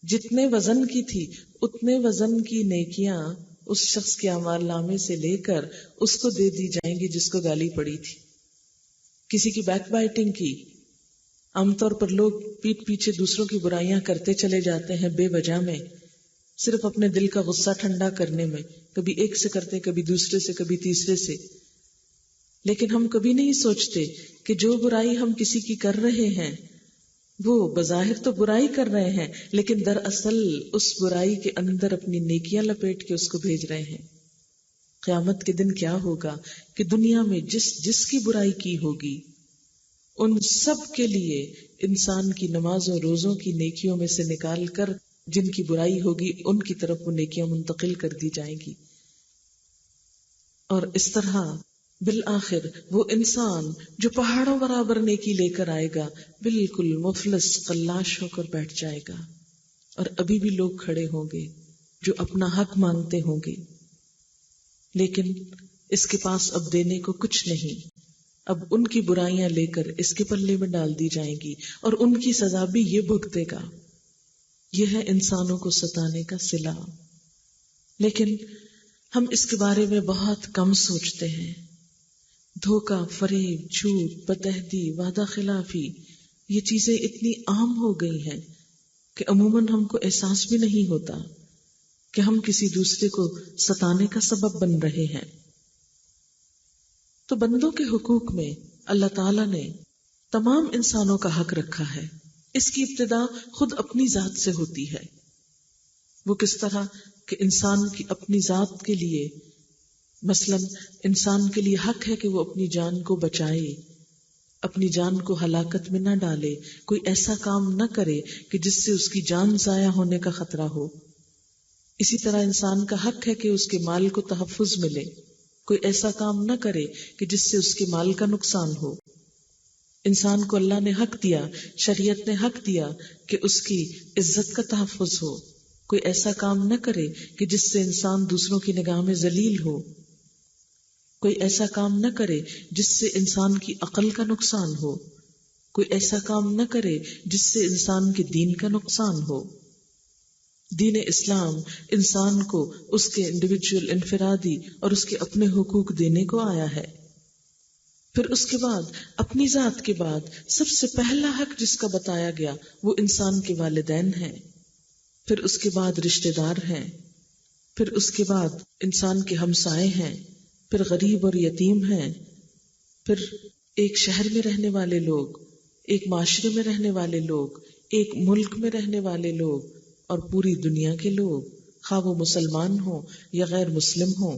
جتنے وزن کی تھی، اتنے وزن کی نیکیاں اس شخص کے اعمال نامے سے لے کر اس کو دے دی جائیں گی جس کو گالی پڑی تھی. کسی کی بیک بائٹنگ کی، عام طور پر لوگ پیٹ پیچھے دوسروں کی برائیاں کرتے چلے جاتے ہیں بے وجہ میں، صرف اپنے دل کا غصہ ٹھنڈا کرنے میں، کبھی ایک سے کرتے، کبھی دوسرے سے، کبھی تیسرے سے. لیکن ہم کبھی نہیں سوچتے کہ جو برائی ہم کسی کی کر رہے ہیں وہ بظاہر تو برائی کر رہے ہیں، لیکن دراصل اس برائی کے اندر اپنی نیکیاں لپیٹ کے اس کو بھیج رہے ہیں. قیامت کے دن کیا ہوگا کہ دنیا میں جس کی برائی کی ہوگی ان سب کے لیے انسان کی نمازوں روزوں کی نیکیوں میں سے نکال کر جن کی برائی ہوگی ان کی طرف وہ نیکیاں منتقل کر دی جائیں گی. اور اس طرح بالآخر وہ انسان جو پہاڑوں برابر نیکی لے کر آئے گا بالکل مفلس قلاش ہو کر بیٹھ جائے گا، اور ابھی بھی لوگ کھڑے ہوں گے جو اپنا حق مانگتے ہوں گے، لیکن اس کے پاس اب دینے کو کچھ نہیں. اب ان کی برائیاں لے کر اس کے پلے میں ڈال دی جائیں گی اور ان کی سزا بھی یہ بھگتے گا. یہ ہے انسانوں کو ستانے کا صلہ. لیکن ہم اس کے بارے میں بہت کم سوچتے ہیں. دھوکہ، فریب، جھوٹ، بدعہدی، وعدہ خلافی، یہ چیزیں اتنی عام ہو گئی ہیں کہ عموماً ہم کو احساس بھی نہیں ہوتا کہ ہم کسی دوسرے کو ستانے کا سبب بن رہے ہیں. تو بندوں کے حقوق میں اللہ تعالیٰ نے تمام انسانوں کا حق رکھا ہے. اس کی ابتدا خود اپنی ذات سے ہوتی ہے. وہ کس طرح کہ انسان کی اپنی ذات کے لیے، مثلا انسان کے لیے حق ہے کہ وہ اپنی جان کو بچائے، اپنی جان کو ہلاکت میں نہ ڈالے، کوئی ایسا کام نہ کرے کہ جس سے اس کی جان ضائع ہونے کا خطرہ ہو. اسی طرح انسان کا حق ہے کہ اس کے مال کو تحفظ ملے، کوئی ایسا کام نہ کرے کہ جس سے اس کے مال کا نقصان ہو. انسان کو اللہ نے حق دیا، شریعت نے حق دیا کہ اس کی عزت کا تحفظ ہو، کوئی ایسا کام نہ کرے کہ جس سے انسان دوسروں کی نگاہ میں ذلیل ہو، کوئی ایسا کام نہ کرے جس سے انسان کی عقل کا نقصان ہو، کوئی ایسا کام نہ کرے جس سے انسان کے دین کا نقصان ہو. دین اسلام انسان کو اس کے انڈیویجول انفرادی اور اس کے اپنے حقوق دینے کو آیا ہے۔ پھر اس کے بعد اپنی ذات کے بعد سب سے پہلا حق جس کا بتایا گیا وہ انسان کے والدین ہیں، پھر اس کے بعد رشتہ دار ہیں، پھر اس کے بعد انسان کے ہمسائے ہیں، پھر غریب اور یتیم ہیں، پھر ایک شہر میں رہنے والے لوگ، ایک معاشرے میں رہنے والے لوگ، ایک ملک میں رہنے والے لوگ اور پوری دنیا کے لوگ، خواہ وہ مسلمان ہوں یا غیر مسلم ہوں۔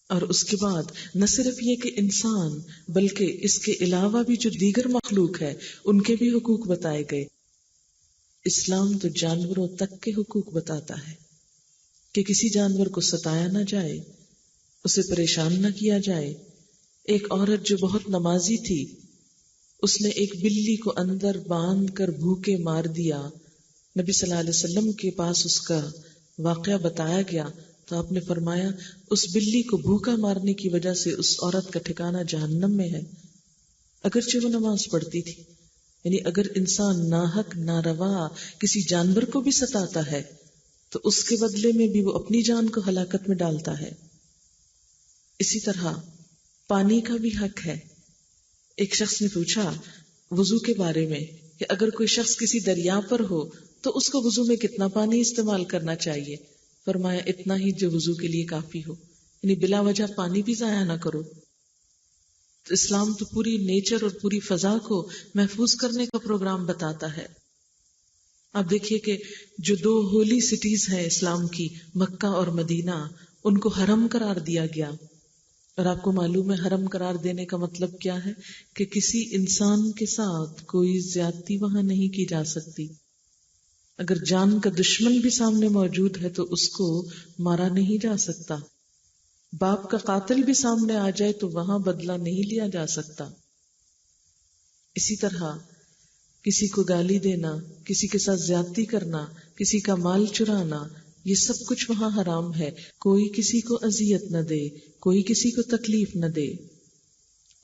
اور اس کے بعد نہ صرف یہ کہ انسان بلکہ اس کے علاوہ بھی جو دیگر مخلوق ہے ان کے بھی حقوق بتائے گئے۔ اسلام تو جانوروں تک کے حقوق بتاتا ہے کہ کسی جانور کو ستایا نہ جائے، اسے پریشان نہ کیا جائے۔ ایک عورت جو بہت نمازی تھی، اس نے ایک بلی کو اندر باندھ کر بھوکے مار دیا۔ نبی صلی اللہ علیہ وسلم کے پاس اس کا واقعہ بتایا گیا تو آپ نے فرمایا اس بلی کو بھوکا مارنے کی وجہ سے اس عورت کا ٹھکانہ جہنم میں ہے، اگرچہ وہ نماز پڑھتی تھی۔ یعنی اگر انسان ناحق ناروا کسی جانور کو بھی ستاتا ہے تو اس کے بدلے میں بھی وہ اپنی جان کو ہلاکت میں ڈالتا ہے۔ اسی طرح پانی کا بھی حق ہے۔ ایک شخص نے پوچھا وضو کے بارے میں کہ اگر کوئی شخص کسی دریا پر ہو تو اس کو وضو میں کتنا پانی استعمال کرنا چاہیے؟ فرمایا اتنا ہی جو وضو کے لیے کافی ہو، یعنی بلا وجہ پانی بھی ضائع نہ کرو۔ تو اسلام تو پوری نیچر اور پوری فضا کو محفوظ کرنے کا پروگرام بتاتا ہے۔ آپ دیکھیے کہ جو دو ہولی سٹیز ہیں اسلام کی، مکہ اور مدینہ، ان کو حرم قرار دیا گیا۔ اور آپ کو معلوم ہے حرم قرار دینے کا مطلب کیا ہے؟ کہ کسی انسان کے ساتھ کوئی زیادتی وہاں نہیں کی جا سکتی۔ اگر جان کا دشمن بھی سامنے موجود ہے تو اس کو مارا نہیں جا سکتا۔ باپ کا قاتل بھی سامنے آ جائے تو وہاں بدلہ نہیں لیا جا سکتا۔ اسی طرح کسی کو گالی دینا، کسی کے ساتھ زیادتی کرنا، کسی کا مال چرانا، یہ سب کچھ وہاں حرام ہے۔ کوئی کسی کو اذیت نہ دے، کوئی کسی کو تکلیف نہ دے۔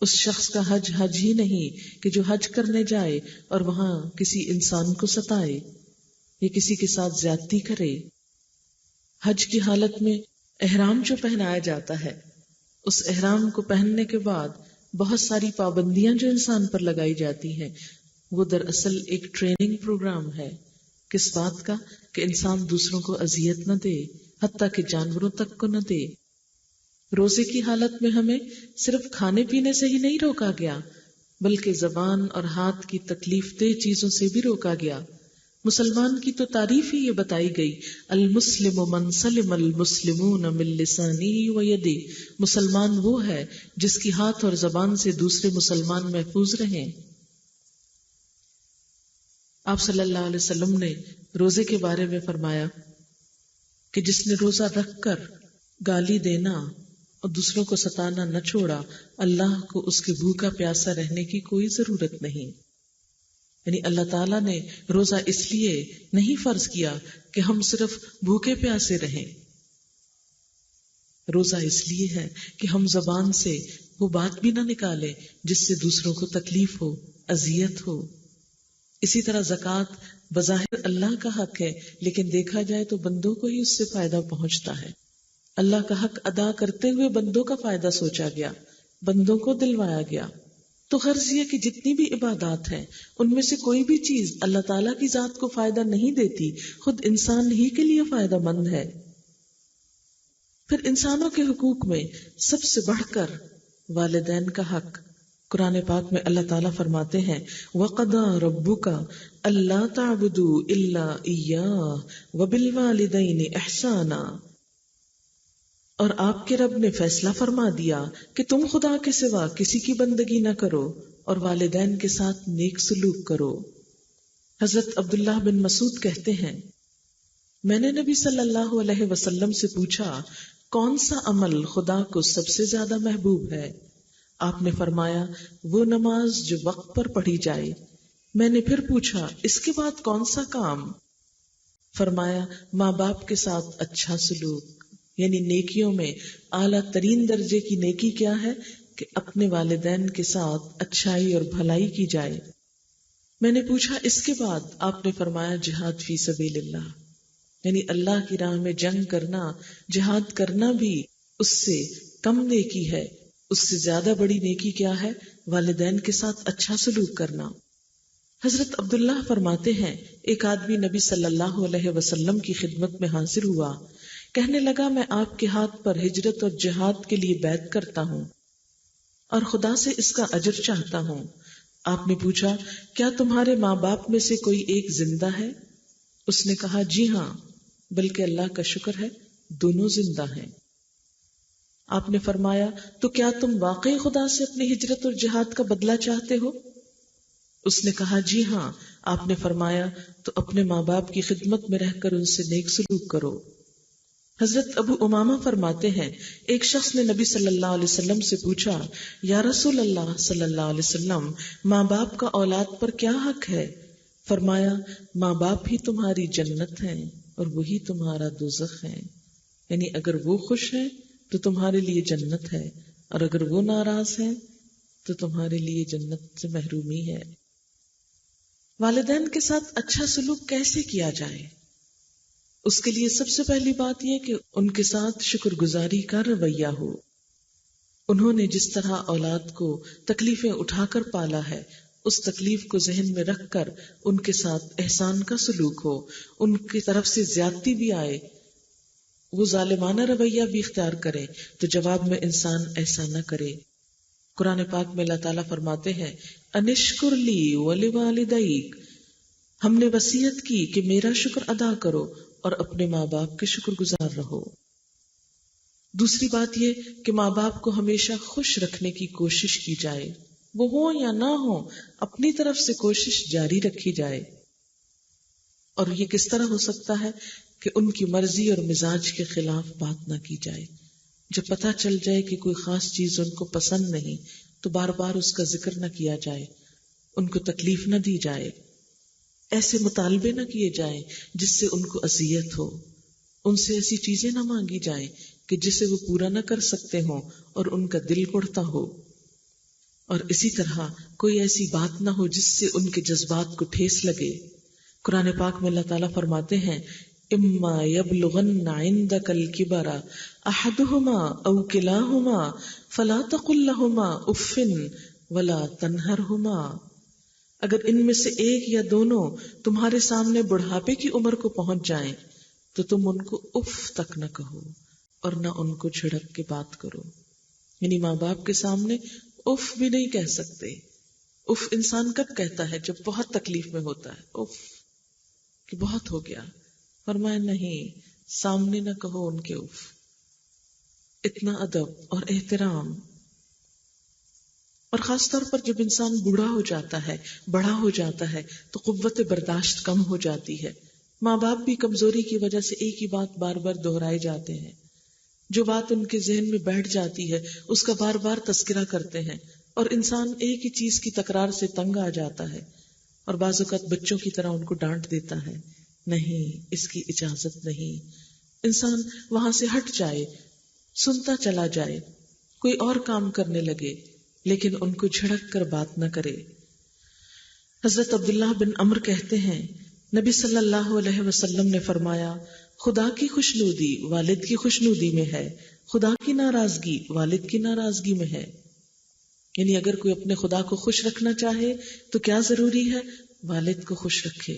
اس شخص کا حج حج ہی نہیں کہ جو حج کرنے جائے اور وہاں کسی انسان کو ستائے یا کسی کے ساتھ زیادتی کرے۔ حج کی حالت میں احرام جو پہنایا جاتا ہے، اس احرام کو پہننے کے بعد بہت ساری پابندیاں جو انسان پر لگائی جاتی ہیں، وہ دراصل ایک ٹریننگ پروگرام ہے۔ کس بات کا؟ کہ انسان دوسروں کو اذیت نہ دے، حتیٰ کہ جانوروں تک کو نہ دے۔ روزے کی حالت میں ہمیں صرف کھانے پینے سے ہی نہیں روکا گیا، بلکہ زبان اور ہاتھ کی تکلیف دہ چیزوں سے بھی روکا گیا۔ مسلمان کی تو تعریف ہی یہ بتائی گئی، المسلم من سلم المسلمون من لسانه ویده، مسلمان وہ ہے جس کی ہاتھ اور زبان سے دوسرے مسلمان محفوظ رہیں۔ آپ صلی اللہ علیہ وسلم نے روزے کے بارے میں فرمایا کہ جس نے روزہ رکھ کر گالی دینا اور دوسروں کو ستانا نہ چھوڑا، اللہ کو اس کے بھوکا پیاسا رہنے کی کوئی ضرورت نہیں۔ یعنی اللہ تعالیٰ نے روزہ اس لیے نہیں فرض کیا کہ ہم صرف بھوکے پیاسے رہیں، روزہ اس لیے ہے کہ ہم زبان سے وہ بات بھی نہ نکالیں جس سے دوسروں کو تکلیف ہو، اذیت ہو۔ اسی طرح زکوٰۃ بظاہر اللہ کا حق ہے، لیکن دیکھا جائے تو بندوں کو ہی اس سے فائدہ پہنچتا ہے۔ اللہ کا حق ادا کرتے ہوئے بندوں کا فائدہ سوچا گیا، بندوں کو دلوایا گیا۔ تو غرض یہ کہ جتنی بھی عبادات ہیں ان میں سے کوئی بھی چیز اللہ تعالیٰ کی ذات کو فائدہ نہیں دیتی، خود انسان ہی کے لیے فائدہ مند ہے۔ پھر انسانوں کے حقوق میں سب سے بڑھ کر والدین کا حق۔ قرآن پاک میں اللہ تعالیٰ فرماتے ہیں وَقَضَىٰ رَبُّكَ أَلَّا تَعْبُدُوا إِلَّا إِيَّاهُ وَبِالْوَالِدَيْنِ إِحْسَانًا، اور آپ کے رب نے فیصلہ فرما دیا کہ تم خدا کے سوا کسی کی بندگی نہ کرو اور والدین کے ساتھ نیک سلوک کرو۔ حضرت عبداللہ بن مسعود کہتے ہیں میں نے نبی صلی اللہ علیہ وسلم سے پوچھا کون سا عمل خدا کو سب سے زیادہ محبوب ہے؟ آپ نے فرمایا وہ نماز جو وقت پر پڑھی جائے۔ میں نے پھر پوچھا اس کے بعد کون سا کام؟ فرمایا ماں باپ کے ساتھ اچھا سلوک، یعنی نیکیوں میں اعلیٰ ترین درجے کی نیکی کیا ہے کہ اپنے والدین کے ساتھ اچھائی اور بھلائی کی جائے۔ میں نے پوچھا اس کے بعد؟ آپ نے فرمایا جہاد فی سبیل اللہ، یعنی اللہ کی راہ میں جنگ کرنا، جہاد کرنا بھی اس سے کم نیکی ہے۔ اس سے زیادہ بڑی نیکی کیا ہے؟ والدین کے ساتھ اچھا سلوک کرنا۔ حضرت عبداللہ فرماتے ہیں، ایک آدمی نبی صلی اللہ علیہ وسلم کی خدمت میں حاضر ہوا، کہنے لگا میں آپ کے ہاتھ پر ہجرت اور جہاد کے لیے بیعت کرتا ہوں اور خدا سے اس کا اجر چاہتا ہوں۔ آپ نے پوچھا کیا تمہارے ماں باپ میں سے کوئی ایک زندہ ہے؟ اس نے کہا جی ہاں، بلکہ اللہ کا شکر ہے دونوں زندہ ہیں۔ آپ نے فرمایا تو کیا تم واقعی خدا سے اپنی ہجرت اور جہاد کا بدلہ چاہتے ہو؟ اس نے کہا جی ہاں۔ آپ نے فرمایا تو اپنے ماں باپ کی خدمت میں رہ کر ان سے نیک سلوک کرو۔ حضرت ابو امامہ فرماتے ہیں، ایک شخص نے نبی صلی اللہ علیہ وسلم سے پوچھا یا رسول اللہ صلی اللہ علیہ وسلم، ماں باپ کا اولاد پر کیا حق ہے؟ فرمایا ماں باپ ہی تمہاری جنت ہیں اور وہی تمہارا دوزخ ہے، یعنی اگر وہ خوش ہیں تو تمہارے لیے جنت ہے اور اگر وہ ناراض ہیں تو تمہارے لیے جنت سے محرومی ہے۔ والدین کے ساتھ اچھا سلوک کیسے کیا جائے؟ اس کے لیے سب سے پہلی بات یہ کہ ان کے ساتھ شکر گزاری کا رویہ ہو۔ انہوں نے جس طرح اولاد کو تکلیفیں اٹھا کر پالا ہے، اس تکلیف کو ذہن میں رکھ کر ان کے ساتھ احسان کا سلوک ہو، ان کی طرف سے زیادتی بھی آئے، وہ ظالمانہ رویہ بھی اختیار کرے تو جواب میں انسان ایسا نہ کرے۔ قرآن پاک میں اللہ تعالیٰ فرماتے ہیں انشکر لی ولوالدیک، ہم نے وصیت کی کہ میرا شکر ادا کرو اور اپنے ماں باپ کے شکر گزار رہو۔ دوسری بات یہ کہ ماں باپ کو ہمیشہ خوش رکھنے کی کوشش کی جائے، وہ ہوں یا نہ ہوں اپنی طرف سے کوشش جاری رکھی جائے۔ اور یہ کس طرح ہو سکتا ہے کہ ان کی مرضی اور مزاج کے خلاف بات نہ کی جائے۔ جب پتہ چل جائے کہ کوئی خاص چیز ان کو پسند نہیں تو بار بار اس کا ذکر نہ کیا جائے، ان کو تکلیف نہ دی جائے، ایسے مطالبے نہ کیے جائیں جس سے ان کو اذیت ہو، ان سے ایسی چیزیں نہ مانگی جائیں کہ جسے وہ پورا نہ کر سکتے ہوں اور ان کا دل اڑتا ہو، اور اسی طرح کوئی ایسی بات نہ ہو جس سے ان کے جذبات کو ٹھیس لگے۔ قرآن پاک میں اللہ تعالیٰ فرماتے ہیں اما یبلغن عندک الکبر احدہما او کلاہما فلا تقل لہما اف ولا تنہرہما، اگر ان میں سے ایک یا دونوں تمہارے سامنے بڑھاپے کی عمر کو پہنچ جائیں تو تم ان کو اف تک نہ کہو اور نہ ان کو جھڑک کے بات کرو، یعنی ماں باپ کے سامنے اف بھی نہیں کہہ سکتے۔ اف انسان کب کہتا ہے؟ جب بہت تکلیف میں ہوتا ہے، اف کہ بہت ہو گیا۔ فرمایا نہیں، سامنے نہ کہو ان کے اف۔ اتنا ادب اور احترام، اور خاص طور پر جب انسان بوڑھا ہو جاتا ہے، بڑا ہو جاتا ہے تو قوت برداشت کم ہو جاتی ہے۔ ماں باپ بھی کمزوری کی وجہ سے ایک ہی بات بار بار دہرائے جاتے ہیں، جو بات ان کے ذہن میں بیٹھ جاتی ہے اس کا بار بار تذکرہ کرتے ہیں، اور انسان ایک ہی چیز کی تکرار سے تنگ آ جاتا ہے اور بعض اوقات بچوں کی طرح ان کو ڈانٹ دیتا ہے۔ نہیں، اس کی اجازت نہیں۔ انسان وہاں سے ہٹ جائے، سنتا چلا جائے، کوئی اور کام کرنے لگے، لیکن ان کو جھڑک کر بات نہ کرے۔ حضرت عبداللہ بن عمر کہتے ہیں نبی صلی اللہ علیہ وسلم نے فرمایا خدا کی خوشنودی والد کی خوشنودی میں ہے، خدا کی ناراضگی والد کی ناراضگی میں ہے۔ یعنی اگر کوئی اپنے خدا کو خوش رکھنا چاہے تو کیا ضروری ہے؟ والد کو خوش رکھے۔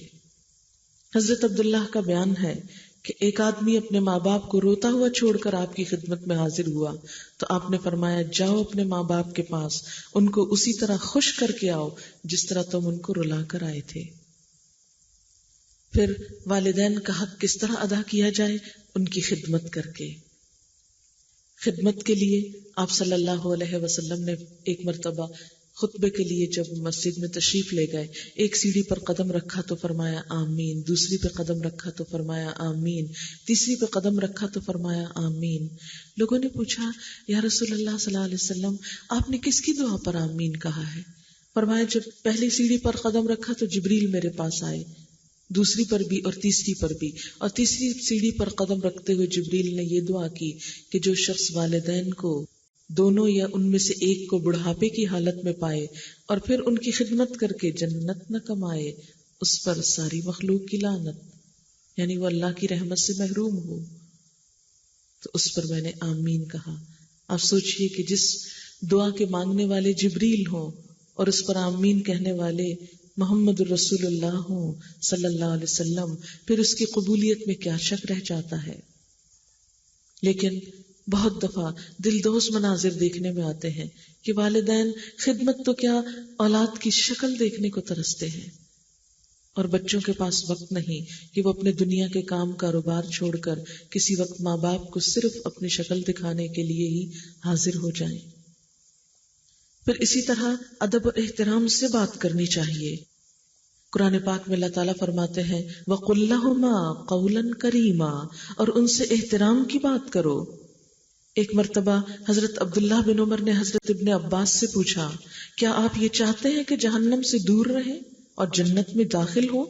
حضرت عبداللہ کا بیان ہے کہ ایک آدمی اپنے ماں باپ کو روتا ہوا چھوڑ کر آپ کی خدمت میں حاضر ہوا تو آپ نے فرمایا جاؤ اپنے ماں باپ کے پاس، ان کو اسی طرح خوش کر کے آؤ جس طرح تم ان کو رلا کر آئے تھے۔ پھر والدین کا حق کس طرح ادا کیا جائے؟ ان کی خدمت کر کے۔ خدمت کے لیے آپ صلی اللہ علیہ وسلم نے ایک مرتبہ خطبے کے لیے جب مسجد میں تشریف لے گئے، ایک سیڑھی پر قدم رکھا تو فرمایا آمین، دوسری پہ قدم رکھا تو فرمایا آمین، تیسری پہ قدم رکھا تو فرمایا آمین۔ لوگوں نے پوچھا یا رسول اللہ صلی اللہ علیہ وسلم آپ نے کس کی دعا پر آمین کہا ہے؟ فرمایا جب پہلی سیڑھی پر قدم رکھا تو جبریل میرے پاس آئے، دوسری پر بھی اور تیسری پر بھی، اور تیسری سیڑھی پر قدم رکھتے ہوئے جبریل نے یہ دعا کی کہ جو شخص والدین کو دونوں یا ان میں سے ایک کو بڑھاپے کی حالت میں پائے اور پھر ان کی خدمت کر کے جنت نہ کمائے، اس پر ساری مخلوق کی لعنت۔ یعنی وہ اللہ کی رحمت سے محروم ہو، تو اس پر میں نے آمین کہا۔ آپ سوچئے کہ جس دعا کے مانگنے والے جبریل ہوں اور اس پر آمین کہنے والے محمد الرسول اللہ ہوں صلی اللہ علیہ وسلم، پھر اس کی قبولیت میں کیا شک رہ جاتا ہے۔ لیکن بہت دفعہ دلدوز مناظر دیکھنے میں آتے ہیں کہ والدین خدمت تو کیا اولاد کی شکل دیکھنے کو ترستے ہیں، اور بچوں کے پاس وقت نہیں کہ وہ اپنے دنیا کے کام کاروبار چھوڑ کر کسی وقت ماں باپ کو صرف اپنی شکل دکھانے کے لیے ہی حاضر ہو جائیں۔ پھر اسی طرح ادب و احترام سے بات کرنی چاہیے۔ قرآن پاک میں اللہ تعالیٰ فرماتے ہیں وَقُلْ لَهُمَا قَوْلًا كَرِيمًا، اور ان سے احترام کی بات کرو۔ ایک مرتبہ حضرت عبداللہ بن عمر نے حضرت ابن عباس سے پوچھا، کیا آپ یہ چاہتے ہیں کہ جہنم سے دور رہیں اور جنت میں داخل ہوں؟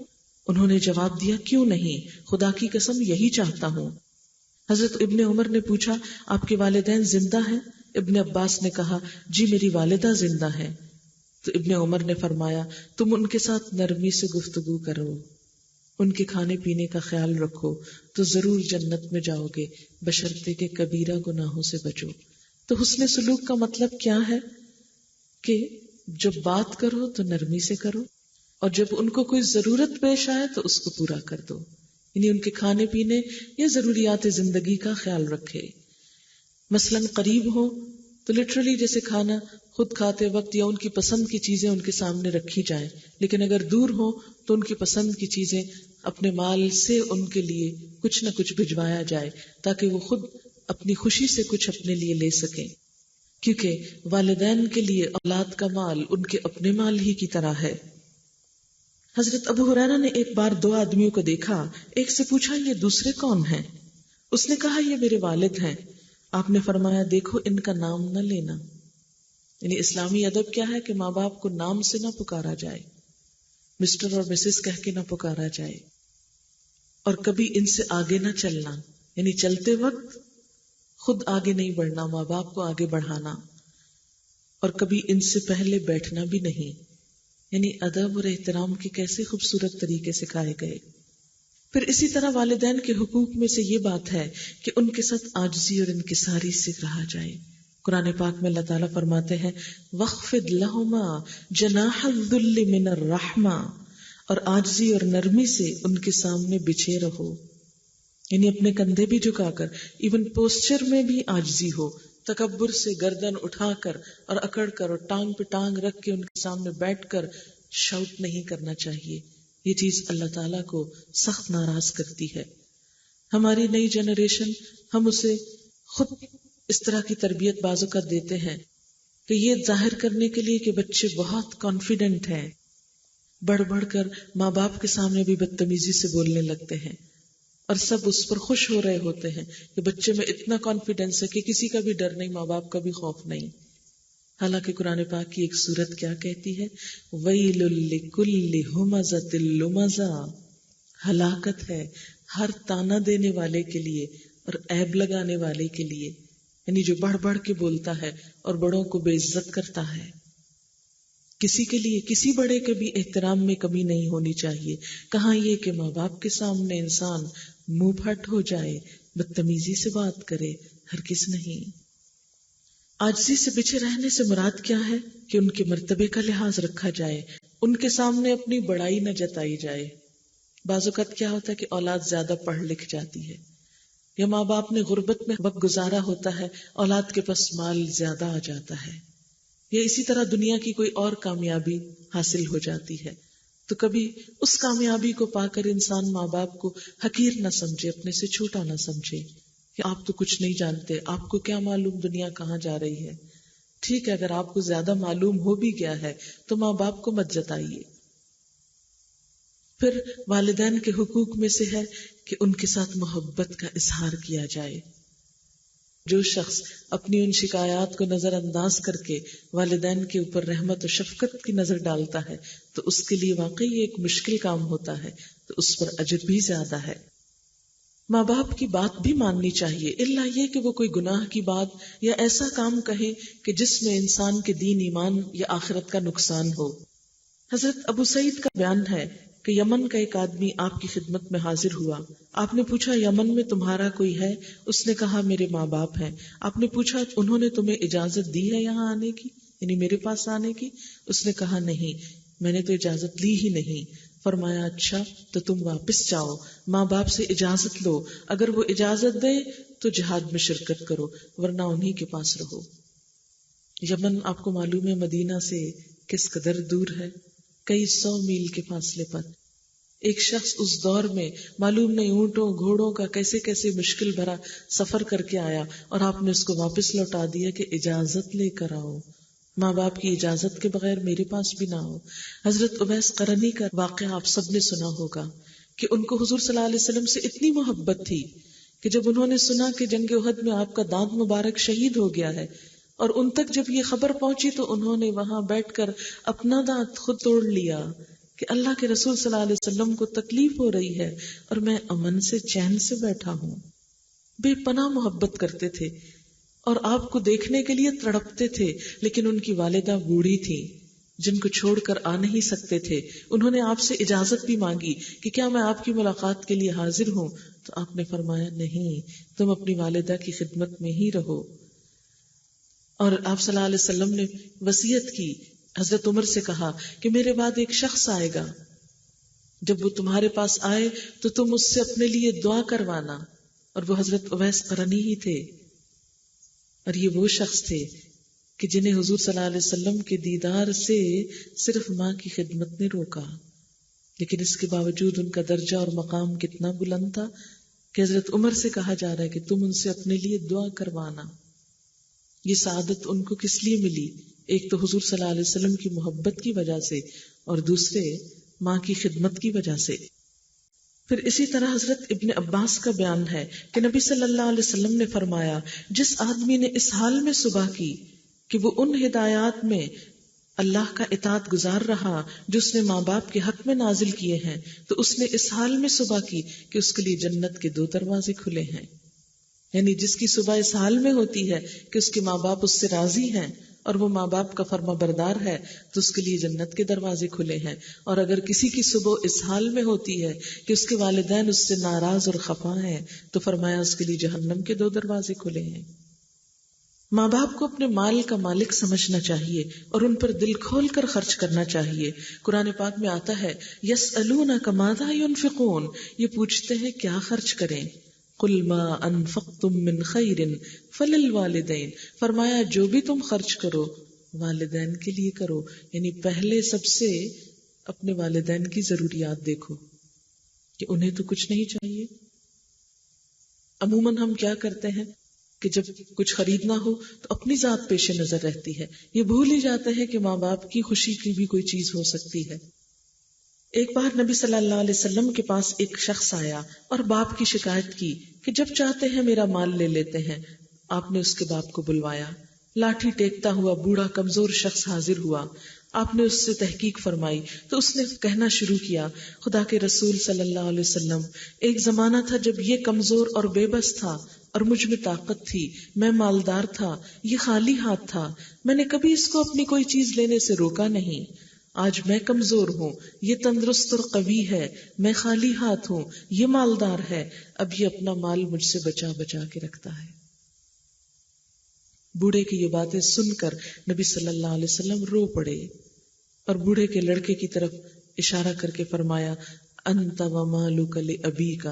انہوں نے جواب دیا، کیوں نہیں، خدا کی قسم یہی چاہتا ہوں۔ حضرت ابن عمر نے پوچھا، آپ کے والدین زندہ ہیں؟ ابن عباس نے کہا، جی میری والدہ زندہ ہے۔ تو ابن عمر نے فرمایا، تم ان کے ساتھ نرمی سے گفتگو کرو، ان کے کھانے پینے کا خیال رکھو، تو ضرور جنت میں جاؤ گے، بشرطے کے کبیرہ گناہوں سے بچو۔ تو حسن سلوک کا مطلب کیا ہے کہ جب بات کرو تو نرمی سے کرو، اور جب ان کو کوئی ضرورت پیش آئے تو اس کو پورا کر دو، یعنی ان کے کھانے پینے یا ضروریات زندگی کا خیال رکھے۔ مثلاً قریب ہو تو لٹرلی جیسے کھانا خود کھاتے وقت یا ان کی پسند کی چیزیں ان کے سامنے رکھی جائیں، لیکن اگر دور ہو تو ان کی پسند کی چیزیں اپنے مال سے ان کے لیے کچھ نہ کچھ بھجوایا جائے تاکہ وہ خود اپنی خوشی سے کچھ اپنے لیے لے سکیں، کیونکہ والدین کے لیے اولاد کا مال ان کے اپنے مال ہی کی طرح ہے۔ حضرت ابو ہریرہ نے ایک بار دو آدمیوں کو دیکھا، ایک سے پوچھا یہ دوسرے کون ہیں؟ اس نے کہا یہ میرے والد ہیں۔ آپ نے فرمایا دیکھو ان کا نام نہ لینا، یعنی اسلامی ادب کیا ہے کہ ماں باپ کو نام سے نہ پکارا جائے، مسٹر اور مسز کہہ کے نہ پکارا جائے، اور کبھی ان سے آگے نہ چلنا، یعنی چلتے وقت خود آگے نہیں بڑھنا، ماں باپ کو آگے بڑھانا، اور کبھی ان سے پہلے بیٹھنا بھی نہیں، یعنی ادب اور احترام کے کیسے خوبصورت طریقے سکھائے گئے۔ پھر اسی طرح والدین کے حقوق میں سے یہ بات ہے کہ ان کے ساتھ عاجزی اور انکساری سے رہا جائے۔ قرآن پاک میں اللہ تعالیٰ فرماتے ہیں وَاخْفِضْ لَهُمَا جَنَاحَ الذُّلِّ مِنَ الرَّحْمَةِ، اور عاجزی اور نرمی سے ان کے سامنے بچھے رہو، یعنی اپنے کندھے بھی جھکا کر، ایون پوسچر میں بھی عاجزی ہو، تکبر سے گردن اٹھا کر اور اکڑ کر اور ٹانگ پہ ٹانگ رکھ کے ان کے سامنے بیٹھ کر شاؤٹ نہیں کرنا چاہیے۔ یہ چیز اللہ تعالیٰ کو سخت ناراض کرتی ہے۔ ہماری نئی جنریشن، ہم اسے خود اس طرح کی تربیت بعض اوقات دیتے ہیں کہ یہ ظاہر کرنے کے لیے کہ بچے بہت کانفیڈنٹ ہیں، بڑھ بڑھ کر ماں باپ کے سامنے بھی بدتمیزی سے بولنے لگتے ہیں، اور سب اس پر خوش ہو رہے ہوتے ہیں کہ بچے میں اتنا کانفیڈنس ہے کہ کسی کا بھی ڈر نہیں، ماں باپ کا بھی خوف نہیں۔ حالانکہ قرآن پاک کی ایک سورت کیا کہتی ہے وَيْلٌ لِكُلِّ ہُمَزَةٍ لُمَزَةٍ، ہلاکت ہے ہر تانا دینے والے کے لیے اور عیب لگانے والے کے لیے، یعنی جو بڑھ بڑھ کے بولتا ہے اور بڑوں کو بے عزت کرتا ہے۔ کسی کے لیے کسی بڑے کے بھی احترام میں کمی نہیں ہونی چاہیے، کہاں یہ کہ ماں باپ کے سامنے انسان منہ پھٹ ہو جائے، بدتمیزی سے بات کرے، ہرگز نہیں۔ عاجزی سے پیچھے رہنے سے مراد کیا ہے کہ ان کے مرتبے کا لحاظ رکھا جائے، ان کے سامنے اپنی بڑائی نہ جتائی جائے۔ بعض اوقات کیا ہوتا ہے کہ اولاد زیادہ پڑھ لکھ جاتی ہے، یا ماں باپ نے غربت میں وقت گزارا ہوتا ہے، اولاد کے پاس مال زیادہ آ جاتا ہے، یا اسی طرح دنیا کی کوئی اور کامیابی حاصل ہو جاتی ہے، تو کبھی اس کامیابی کو پا کر انسان ماں باپ کو حقیر نہ سمجھے، اپنے سے چھوٹا نہ سمجھے کہ آپ تو کچھ نہیں جانتے، آپ کو کیا معلوم دنیا کہاں جا رہی ہے۔ ٹھیک ہے، اگر آپ کو زیادہ معلوم ہو بھی گیا ہے تو ماں باپ کو مت جتائیے۔ پھر والدین کے حقوق میں سے ہے کہ ان کے ساتھ محبت کا اظہار کیا جائے۔ جو شخص اپنی ان شکایات کو نظر انداز کر کے والدین کے اوپر رحمت و شفقت کی نظر ڈالتا ہے تو اس کے لیے واقعی ایک مشکل کام ہوتا ہے، تو اس پر اجر بھی زیادہ ہے۔ ماں باپ کی بات بھی ماننی چاہیے، الا یہ کہ وہ کوئی گناہ کی بات یا ایسا کام کہیں کہ جس میں انسان کے دین ایمان یا آخرت کا نقصان ہو۔ حضرت ابو سعید کا بیان ہے کہ یمن کا ایک آدمی آپ کی خدمت میں حاضر ہوا. آپ نے پوچھا یمن میں تمہارا کوئی ہے؟ اس نے کہا میرے ماں باپ ہیں. آپ نے پوچھا انہوں نے تمہیں اجازت دی ہے یہاں آنے کی، یعنی میرے پاس آنے کی؟ اس نے کہا نہیں، میں نے تو اجازت لی ہی نہیں. فرمایا اچھا تو تم واپس جاؤ، ماں باپ سے اجازت لو، اگر وہ اجازت دے تو جہاد میں شرکت کرو، ورنہ انہی کے پاس رہو. یمن آپ کو معلوم ہے مدینہ سے کس قدر دور ہے، کئی 100 میل کے فاصلے پر. ایک شخص اس دور میں معلوم نہیں اونٹوں گھوڑوں کا کیسے کیسے مشکل بھرا سفر کر کے آیا، اور آپ نے اس کو واپس لوٹا دیا کہ اجازت لے کر آؤ، ماں باپ کی اجازت کے بغیر میرے پاس بھی نہ ہو. حضرت اویس قرنی کا واقعہ آپ سب نے سنا ہوگا کہ ان کو حضور صلی اللہ علیہ وسلم سے اتنی محبت تھی کہ جب انہوں نے سنا کہ جنگ احد میں آپ کا دانت مبارک شہید ہو گیا ہے، اور ان تک جب یہ خبر پہنچی تو انہوں نے وہاں بیٹھ کر اپنا دانت خود توڑ لیا کہ اللہ کے رسول صلی اللہ علیہ وسلم کو تکلیف ہو رہی ہے اور میں امن سے چین سے بیٹھا ہوں. بے پناہ محبت کرتے تھے اور آپ کو دیکھنے کے لیے تڑپتے تھے، لیکن ان کی والدہ بوڑھی تھی جن کو چھوڑ کر آ نہیں سکتے تھے. انہوں نے آپ سے اجازت بھی مانگی کہ کیا میں آپ کی ملاقات کے لیے حاضر ہوں، تو آپ نے فرمایا نہیں، تم اپنی والدہ کی خدمت میں ہی رہو. اور آپ صلی اللہ علیہ وسلم نے وصیت کی، حضرت عمر سے کہا کہ میرے بعد ایک شخص آئے گا، جب وہ تمہارے پاس آئے تو تم اس سے اپنے لیے دعا کروانا. اور وہ حضرت اویس قرنی ہی تھے، اور یہ وہ شخص تھے کہ جنہیں حضور صلی اللہ علیہ وسلم کے دیدار سے صرف ماں کی خدمت نے روکا، لیکن اس کے باوجود ان کا درجہ اور مقام کتنا بلند تھا کہ حضرت عمر سے کہا جا رہا ہے کہ تم ان سے اپنے لیے دعا کروانا. یہ سعادت ان کو کس لیے ملی؟ ایک تو حضور صلی اللہ علیہ وسلم کی محبت کی وجہ سے، اور دوسرے ماں کی خدمت کی وجہ سے. پھر اسی طرح حضرت ابن عباس کا بیان ہے کہ نبی صلی اللہ علیہ وسلم نے فرمایا، جس آدمی نے اس حال میں صبح کی کہ وہ ان ہدایات میں اللہ کا اطاعت گزار رہا جو اس نے ماں باپ کے حق میں نازل کیے ہیں، تو اس نے اس حال میں صبح کی کہ اس کے لیے جنت کے 2 دروازے کھلے ہیں. یعنی جس کی صبح اس حال میں ہوتی ہے کہ اس کے ماں باپ اس سے راضی ہیں اور وہ ماں باپ کا فرما بردار ہے، تو اس کے لیے جنت کے دروازے کھلے ہیں. اور اگر کسی کی صبح اس حال میں ہوتی ہے کہ اس کے والدین اس سے ناراض اور خفا ہیں، تو فرمایا اس کے لیے جہنم کے 2 دروازے کھلے ہیں. ماں باپ کو اپنے مال کا مالک سمجھنا چاہیے اور ان پر دل کھول کر خرچ کرنا چاہیے. قرآن پاک میں آتا ہے یسألونک ماذا ينفقون، یہ پوچھتے ہیں کیا خرچ کریں. قل ما انفقتم من خیر فللوالدین، فرمایا جو بھی تم خرچ کرو والدین کے لیے کرو. یعنی پہلے سب سے اپنے والدین کی ضروریات دیکھو کہ انہیں تو کچھ نہیں چاہیے. عموماً ہم کیا کرتے ہیں کہ جب کچھ خریدنا ہو تو اپنی ذات پیش نظر رہتی ہے، یہ بھول ہی جاتے ہیں کہ ماں باپ کی خوشی کی بھی کوئی چیز ہو سکتی ہے. ایک بار نبی صلی اللہ علیہ وسلم کے پاس ایک شخص آیا اور باپ کی شکایت کی کہ جب چاہتے ہیں میرا مال لے لیتے ہیں. آپ نے اس کے باپ کو بلوایا. لاٹھی ٹیکتا ہوا بوڑھا کمزور شخص حاضر ہوا. آپ نے اس سے تحقیق فرمائی تو اس نے کہنا شروع کیا، خدا کے رسول صلی اللہ علیہ وسلم، ایک زمانہ تھا جب یہ کمزور اور بے بس تھا اور مجھ میں طاقت تھی، میں مالدار تھا، یہ خالی ہاتھ تھا، میں نے کبھی اس کو اپنی کوئی چیز لینے سے روکا نہیں. آج میں کمزور ہوں، یہ تندرست اور قوی ہے، میں خالی ہاتھ ہوں، یہ مالدار ہے، اب یہ اپنا مال مجھ سے بچا بچا کے رکھتا ہے. بوڑھے کی یہ باتیں سن کر نبی صلی اللہ علیہ وسلم رو پڑے اور بوڑھے کے لڑکے کی طرف اشارہ کر کے فرمایا، انت ومالک لابیک،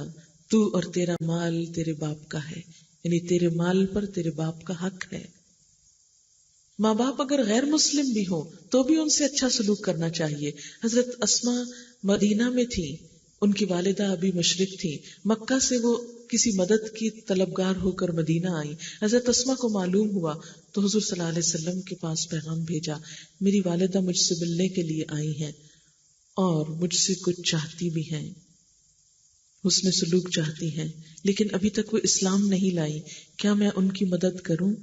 تو اور تیرا مال تیرے باپ کا ہے، یعنی تیرے مال پر تیرے باپ کا حق ہے. ماں باپ اگر غیر مسلم بھی ہوں تو بھی ان سے اچھا سلوک کرنا چاہیے. حضرت اسماء مدینہ میں تھی، ان کی والدہ ابھی مشرق تھی، مکہ سے وہ کسی مدد کی طلبگار ہو کر مدینہ آئی. حضرت اسماء کو معلوم ہوا تو حضور صلی اللہ علیہ وسلم کے پاس پیغام بھیجا، میری والدہ مجھ سے ملنے کے لیے آئی ہیں اور مجھ سے کچھ چاہتی بھی ہیں، حسن سلوک چاہتی ہیں، لیکن ابھی تک وہ اسلام نہیں لائی، کیا میں ان کی مدد کروں؟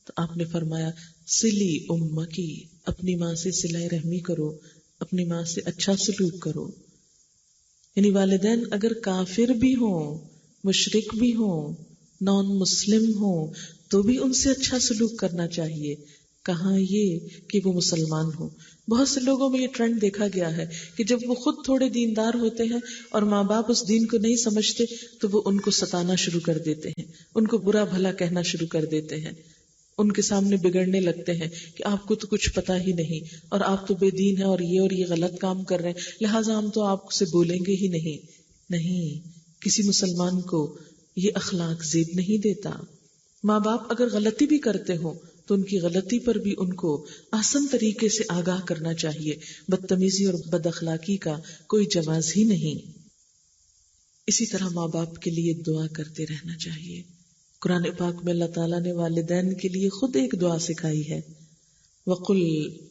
تو آپ نے فرمایا، سلی امکی، اپنی ماں سے صلہ رحمی کرو، اپنی ماں سے اچھا سلوک کرو. یعنی والدین اگر کافر بھی ہوں، مشرک بھی ہوں، نان مسلم ہوں، تو بھی ان سے اچھا سلوک کرنا چاہیے. کہاں یہ کہ وہ مسلمان ہوں. بہت سے لوگوں میں یہ ٹرینڈ دیکھا گیا ہے کہ جب وہ خود تھوڑے دیندار ہوتے ہیں اور ماں باپ اس دین کو نہیں سمجھتے تو وہ ان کو ستانا شروع کر دیتے ہیں، ان کو برا بھلا کہنا شروع کر دیتے ہیں، ان کے سامنے بگڑنے لگتے ہیں کہ آپ کو تو کچھ پتا ہی نہیں اور آپ تو بے دین ہیں اور یہ غلط کام کر رہے ہیں، لہٰذا ہم تو آپ سے بولیں گے ہی نہیں. نہیں، کسی مسلمان کو یہ اخلاق زیب نہیں دیتا. ماں باپ اگر غلطی بھی کرتے ہوں تو ان کی غلطی پر بھی ان کو آسان طریقے سے آگاہ کرنا چاہیے. بدتمیزی اور بد اخلاقی کا کوئی جواز ہی نہیں. اسی طرح ماں باپ کے لیے دعا کرتے رہنا چاہیے. قرآن پاک میں اللہ تعالیٰ نے والدین کے لیے خود ایک دعا سکھائی ہے، وَقُلْ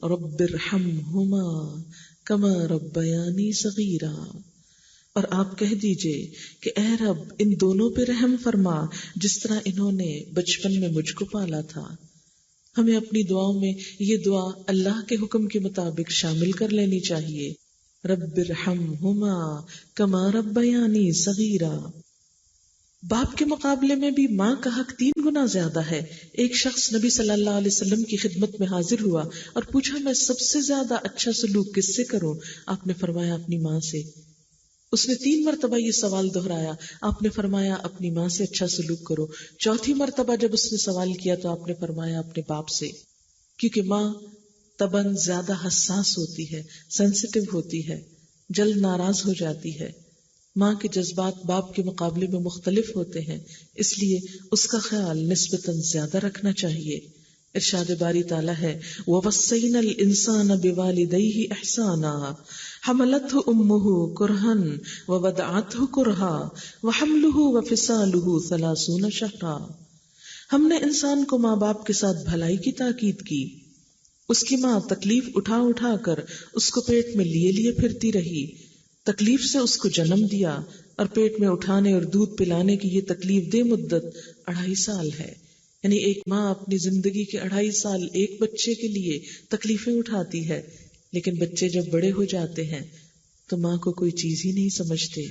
رَبِّ ارْحَمْهُمَا كَمَا رَبَّيَانِي صَغِيرًا، اور آپ کہہ دیجئے کہ اے رب ان دونوں پہ رحم فرما جس طرح انہوں نے بچپن میں مجھ کو پالا تھا. ہمیں اپنی دعاؤں میں یہ دعا اللہ کے حکم کے مطابق شامل کر لینی چاہیے. رب ارحمہما کما ربیانی صغیرا. باپ کے مقابلے میں بھی ماں کا حق 3 گنا زیادہ ہے. ایک شخص نبی صلی اللہ علیہ وسلم کی خدمت میں حاضر ہوا اور پوچھا میں سب سے زیادہ اچھا سلوک کس سے کروں؟ آپ نے فرمایا اپنی ماں سے. اس نے 3 مرتبہ یہ سوال دہرایا. آپ نے فرمایا اپنی ماں سے اچھا سلوک کرو. 4تھی مرتبہ جب اس نے سوال کیا تو آپ نے فرمایا اپنے باپ سے، کیونکہ ماں طبعاً زیادہ حساس ہوتی ہے، سینسیٹیو ہوتی ہے، جلد ناراض ہو جاتی ہے. ماں کے جذبات باپ کے مقابلے میں مختلف ہوتے ہیں، اس لیے اس کا خیال نسبتاً زیادہ رکھنا چاہیے. ارشاد باری تعالیٰ ہے وَوَصَّيْنَا الْإِنسَانَ بِوَالِدَيْهِ إِحْسَانًا حَمَلَتْهُ أُمُّهُ كُرْهًا وَوَضَعَتْهُ كُرْهًا وَحَمْلُهُ وَفِصَالُهُ 30 شهرًا. ہم نے انسان کو ماں باپ کے ساتھ بھلائی کی تاکید کی. اس کی ماں تکلیف اٹھا اٹھا کر اس کو پیٹ میں لیے پھرتی رہی. تکلیف سے اس کو جنم دیا اور پیٹ میں اٹھانے اور دودھ پلانے کی یہ تکلیف دہ مدت 2.5 سال ہے. یعنی ایک ماں اپنی زندگی کے 2.5 سال ایک بچے کے لیے تکلیفیں اٹھاتی ہے، لیکن بچے جب بڑے ہو جاتے ہیں تو ماں کو کوئی چیز ہی نہیں سمجھتے.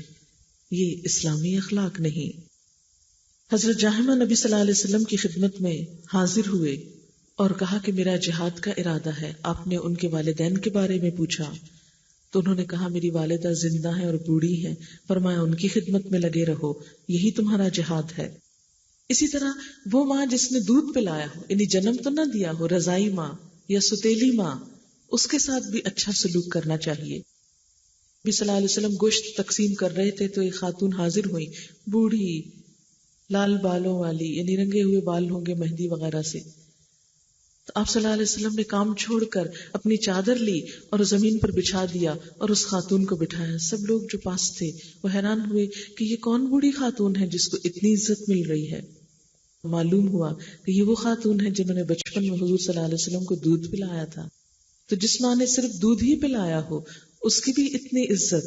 یہ اسلامی اخلاق نہیں. حضرت جاہمہ نبی صلی اللہ علیہ وسلم کی خدمت میں حاضر ہوئے اور کہا کہ میرا جہاد کا ارادہ ہے. آپ نے ان کے والدین کے بارے میں پوچھا تو انہوں نے کہا میری والدہ زندہ ہیں اور بوڑھی ہیں. فرمایا ان کی خدمت میں لگے رہو، یہی تمہارا جہاد ہے. اسی طرح وہ ماں جس نے دودھ پلایا ہو، یعنی جنم تو نہ دیا ہو، رضائی ماں یا ستیلی ماں، اس کے ساتھ بھی اچھا سلوک کرنا چاہیے. نبی صلی اللہ علیہ وسلم گوشت تقسیم کر رہے تھے تو ایک خاتون حاضر ہوئی، بوڑھی، لال بالوں والی، یعنی رنگے ہوئے بال ہوں گے مہندی وغیرہ سے. تو آپ صلی اللہ علیہ وسلم نے کام چھوڑ کر اپنی چادر لی اور زمین پر بچھا دیا اور اس خاتون کو بٹھایا. سب لوگ جو پاس تھے وہ حیران ہوئے کہ یہ کون بوڑھی خاتون ہے جس کو اتنی عزت مل رہی ہے. معلوم ہوا کہ یہ وہ خاتون ہے جنہوں نے بچپن میں حضور صلی اللہ علیہ وسلم کو دودھ پلایا تھا. تو جس ماں نے صرف دودھ ہی پلایا ہو اس کی بھی اتنی عزت.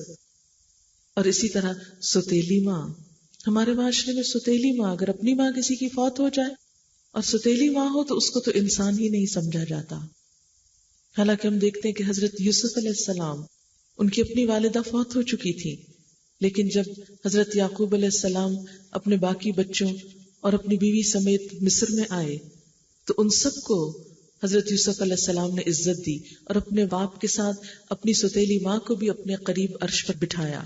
اور اسی طرح ستیلی ماں، ہمارے معاشرے میں ستیلی ماں، اگر اپنی ماں کسی کی فوت ہو جائے اور ستیلی ماں ہو تو اس کو تو انسان ہی نہیں سمجھا جاتا. حالانکہ ہم دیکھتے ہیں کہ حضرت یوسف علیہ السلام، ان کی اپنی والدہ فوت ہو چکی تھی، لیکن جب حضرت یعقوب علیہ السلام اپنے باقی بچوں اور اپنی بیوی سمیت مصر میں آئے تو ان سب کو حضرت یوسف علیہ السلام نے عزت دی اور اپنے باپ کے ساتھ اپنی ستیلی ماں کو بھی اپنے قریب عرش پر بٹھایا.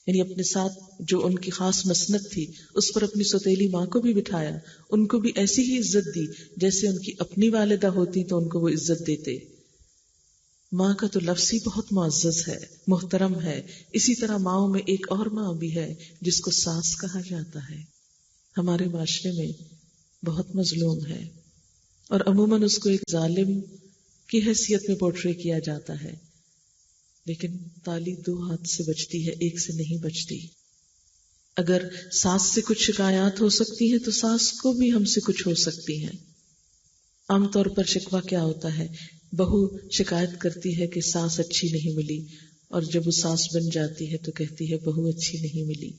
یعنی اپنے ساتھ جو ان کی خاص مسند تھی اس پر اپنی ستیلی ماں کو بھی بٹھایا. ان کو بھی ایسی ہی عزت دی جیسے ان کی اپنی والدہ ہوتی تو ان کو وہ عزت دیتے. ماں کا تو لفظ ہی بہت معزز ہے، محترم ہے. اسی طرح ماؤں میں ایک اور ماں بھی ہے جس کو ساس کہا جاتا ہے. ہمارے معاشرے میں بہت مظلوم ہے اور عموماً اس کو ایک ظالم کی حیثیت میں پورٹرے کیا جاتا ہے. لیکن تالی 2 ہاتھ سے بجتی ہے، ایک سے نہیں بجتی. اگر ساس سے کچھ شکایات ہو سکتی ہیں تو ساس کو بھی ہم سے کچھ ہو سکتی ہیں. عام طور پر شکوہ کیا ہوتا ہے، بہو شکایت کرتی ہے کہ ساس اچھی نہیں ملی، اور جب وہ ساس بن جاتی ہے تو کہتی ہے بہو اچھی نہیں ملی.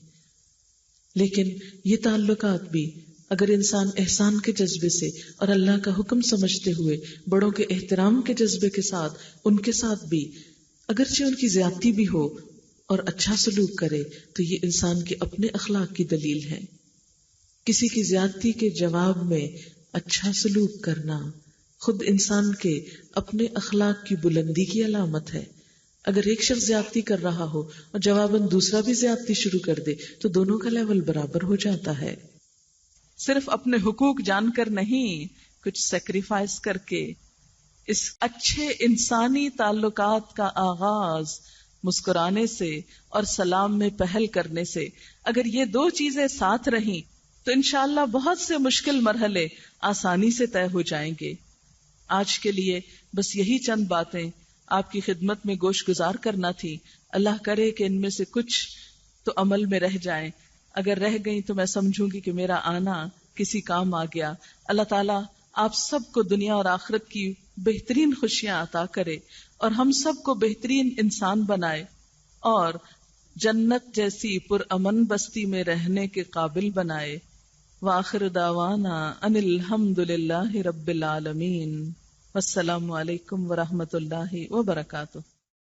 لیکن یہ تعلقات بھی اگر انسان احسان کے جذبے سے اور اللہ کا حکم سمجھتے ہوئے بڑوں کے احترام کے جذبے کے ساتھ ان کے ساتھ بھی اگرچہ ان کی زیادتی بھی ہو اور اچھا سلوک کرے تو یہ انسان کے اپنے اخلاق کی دلیل ہے. کسی کی زیادتی کے جواب میں اچھا سلوک کرنا، خود انسان کے اپنے اخلاق کی بلندی کی علامت ہے. اگر ایک شخص زیادتی کر رہا ہو اور جواباً دوسرا بھی زیادتی شروع کر دے تو دونوں کا لیول برابر ہو جاتا ہے. صرف اپنے حقوق جان کر نہیں، کچھ سیکریفائس کر کے اس اچھے انسانی تعلقات کا آغاز مسکرانے سے اور سلام میں پہل کرنے سے، اگر یہ دو چیزیں ساتھ رہیں تو انشاءاللہ بہت سے مشکل مرحلے آسانی سے طے ہو جائیں گے. آج کے لیے بس یہی چند باتیں آپ کی خدمت میں گوش گزار کرنا تھی. اللہ کرے کہ ان میں سے کچھ تو عمل میں رہ جائیں. اگر رہ گئیں تو میں سمجھوں گی کہ میرا آنا کسی کام آ گیا. اللہ تعالیٰ آپ سب کو دنیا اور آخرت کی بہترین خوشیاں عطا کرے اور ہم سب کو بہترین انسان بنائے اور جنت جیسی پرامن بستی میں رہنے کے قابل بنائے. وآخر دعوانا ان الحمد للہ رب العالمین. والسلام علیکم ورحمۃ اللہ وبرکاتہ.